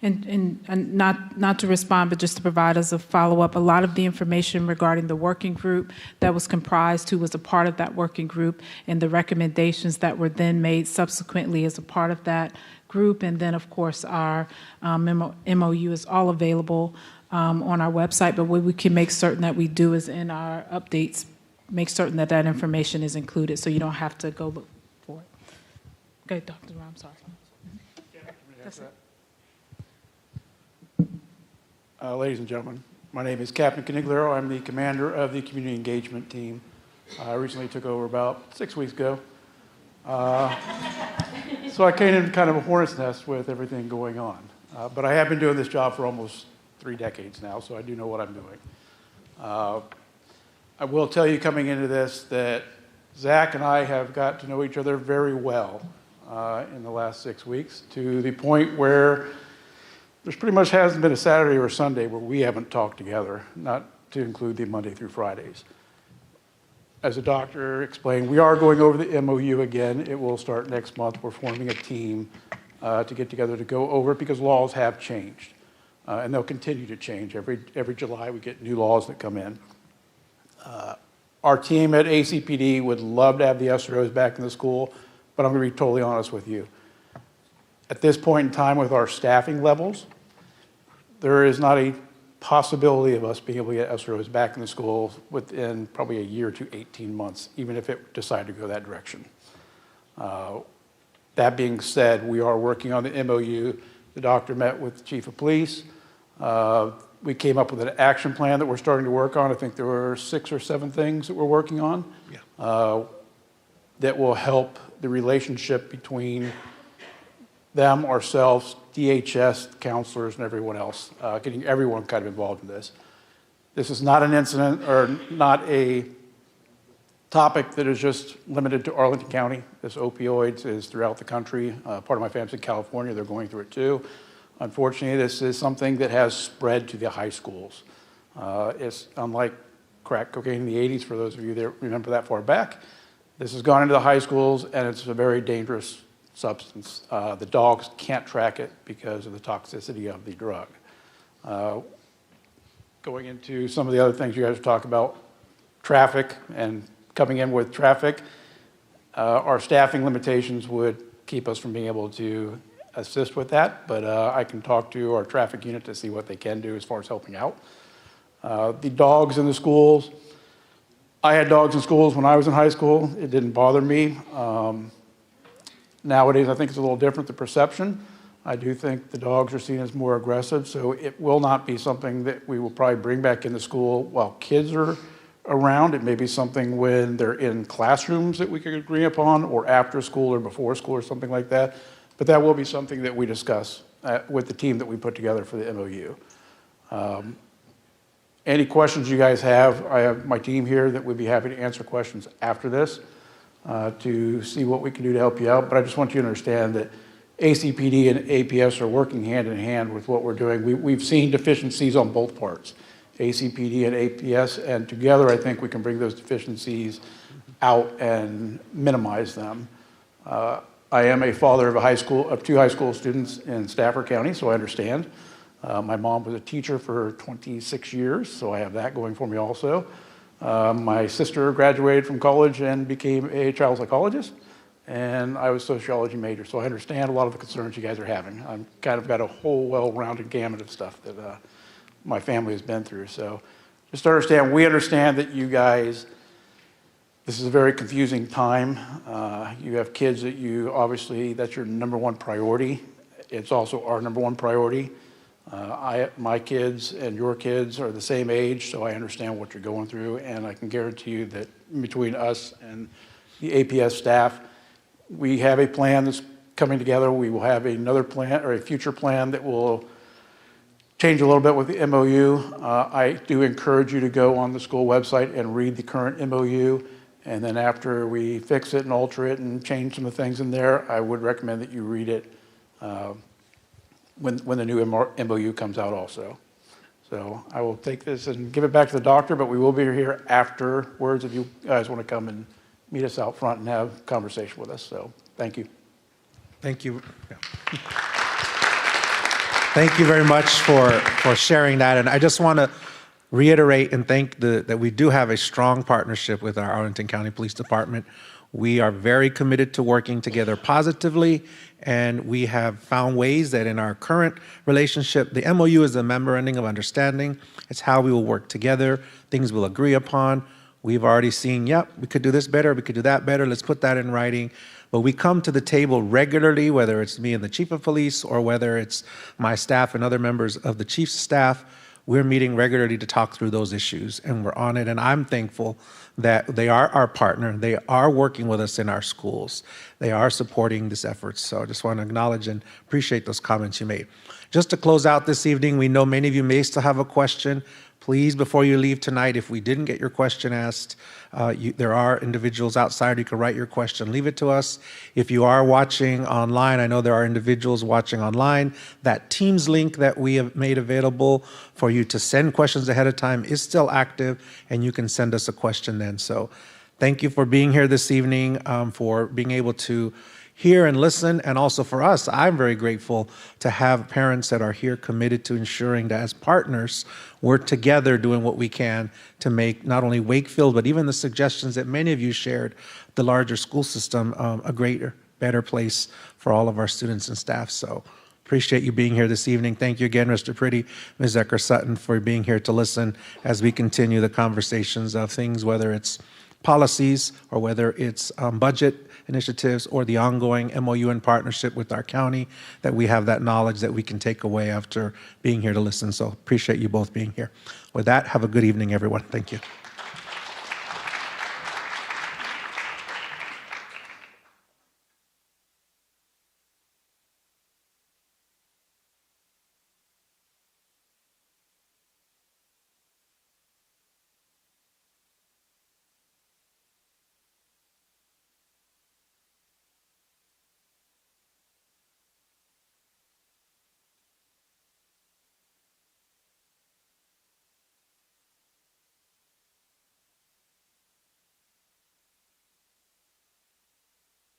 And not to respond, but just to provide us a follow-up, a lot of the information regarding the working group that was comprised, who was a part of that working group, and the recommendations that were then made subsequently as a part of that group, and then, of course, our MOU is all available on our website, but what we can make certain that we do is in our updates, make certain that that information is included so you don't have to go look for it. Okay, Dr. Durán, I'm sorry. That's it. Ladies and gentlemen, my name is Captain Caniglero. I'm the commander of the community engagement team. I recently took over about 6 weeks ago. So I came in kind of a hornet's nest with everything going on. But I have been doing this job for almost 3 decades now, so I do know what I'm doing. I will tell you coming into this that Zach and I have got to know each other very well in the last 6 weeks, to the point where there's pretty much hasn't been a Saturday or a Sunday where we haven't talked together, not to include the Monday through Fridays. As the doctor explained, we are going over the MOU again. It will start next month. We're forming a team to get together to go over it because laws have changed. And they'll continue to change. Every July we get new laws that come in. Our team at ACPD would love to have the SROs back in the school, but I'm going to be totally honest with you. At this point in time with our staffing levels, there is not a possibility of us being able to get SROs back in the schools within probably a year to 18 months, even if it decided to go that direction. That being said, we are working on the MOU. The doctor met with the chief of police. We came up with an action plan that we're starting to work on. I think there were 6 or 7 things that we're working on that will help the relationship between them, ourselves, DHS, counselors, and everyone else, getting everyone kind of involved in this. This is not an incident or not a topic that is just limited to Arlington County. This opioids is throughout the country. Part of my family's in California. They're going through it too. Unfortunately, this is something that has spread to the high schools. It's unlike crack cocaine in the 80s, for those of you that remember that far back. This has gone into the high schools, and it's a very dangerous substance. The dogs can't track it because of the toxicity of the drug. Going into some of the other things you guys talk about, traffic and coming in with traffic, our staffing limitations would keep us from being able to assist with that, but I can talk to our traffic unit to see what they can do as far as helping out. The dogs in the schools, I had dogs in schools when I was in high school. It didn't bother me. Nowadays, I think it's a little different, the perception. I do think the dogs are seen as more aggressive, so it will not be something that we will probably bring back into school while kids are around. It may be something when they're in classrooms that we could agree upon, or after school or before school or something like that. But that will be something that we discuss with the team that we put together for the MOU. Any questions you guys have, I have my team here that would be happy to answer questions after this to see what we can do to help you out. But I just want you to understand that ACPD and APS are working hand in hand with what we're doing. We've seen deficiencies on both parts, ACPD and APS, and together I think we can bring those deficiencies out and minimize them. I am a father of two high school students in Stafford County, so I understand. My mom was a teacher for 26 years, so I have that going for me also. My sister graduated from college and became a child psychologist, and I was a sociology major, so I understand a lot of the concerns you guys are having. I've kind of got a whole well-rounded gamut of stuff that my family has been through. So just to understand, we understand that you guys, this is a very confusing time. You have kids that obviously, that's your number one priority. It's also our number one priority. My kids and your kids are the same age, so I understand what you're going through, and I can guarantee you that between us and the APS staff, we have a plan that's coming together. We will have another plan or a future plan that will change a little bit with the MOU. I do encourage you to go on the school website and read the current MOU, and then after we fix it and alter it and change some of the things in there, I would recommend that you read it when the new MOU comes out also. So I will take this and give it back to the doctor, but we will be here afterwards if you guys want to come and meet us out front and have a conversation with us. So thank you. Thank you. Yeah. Thank you very much for sharing that. And I just want to reiterate and thank that we do have a strong partnership with our Arlington County Police Department. We are very committed to working together positively, and we have found ways that in our current relationship, the MOU is a memorandum of understanding. It's how we will work together, things we'll agree upon. We've already seen, yep, we could do this better, we could do that better, let's put that in writing. But we come to the table regularly, whether it's me and the chief of police or whether it's my staff and other members of the chief's staff. We're meeting regularly to talk through those issues, and we're on it. And I'm thankful that they are our partner. They are working with us in our schools. They are supporting this effort. So I just want to acknowledge and appreciate those comments you made. Just to close out this evening, we know many of you may still have a question. Please, before you leave tonight, if we didn't get your question asked, there are individuals outside you can write your question, leave it to us. If you are watching online, I know there are individuals watching online. That Teams link that we have made available for you to send questions ahead of time is still active, and you can send us a question then. So thank you for being here this evening, for being able to hear and listen, and also for us, I'm very grateful to have parents that are here committed to ensuring that as partners, we're together doing what we can to make not only Wakefield, but even the suggestions that many of you shared, the larger school system, a greater, better place for all of our students and staff. So appreciate you being here this evening. Thank you again, Mr. Pretty, Ms. Ecker-Sutton, for being here to listen as we continue the conversations of things, whether it's policies or whether it's budget initiatives or the ongoing MOU in partnership with our county, that we have that knowledge that we can take away after being here to listen. So appreciate you both being here. With that, have a good evening, everyone. Thank you.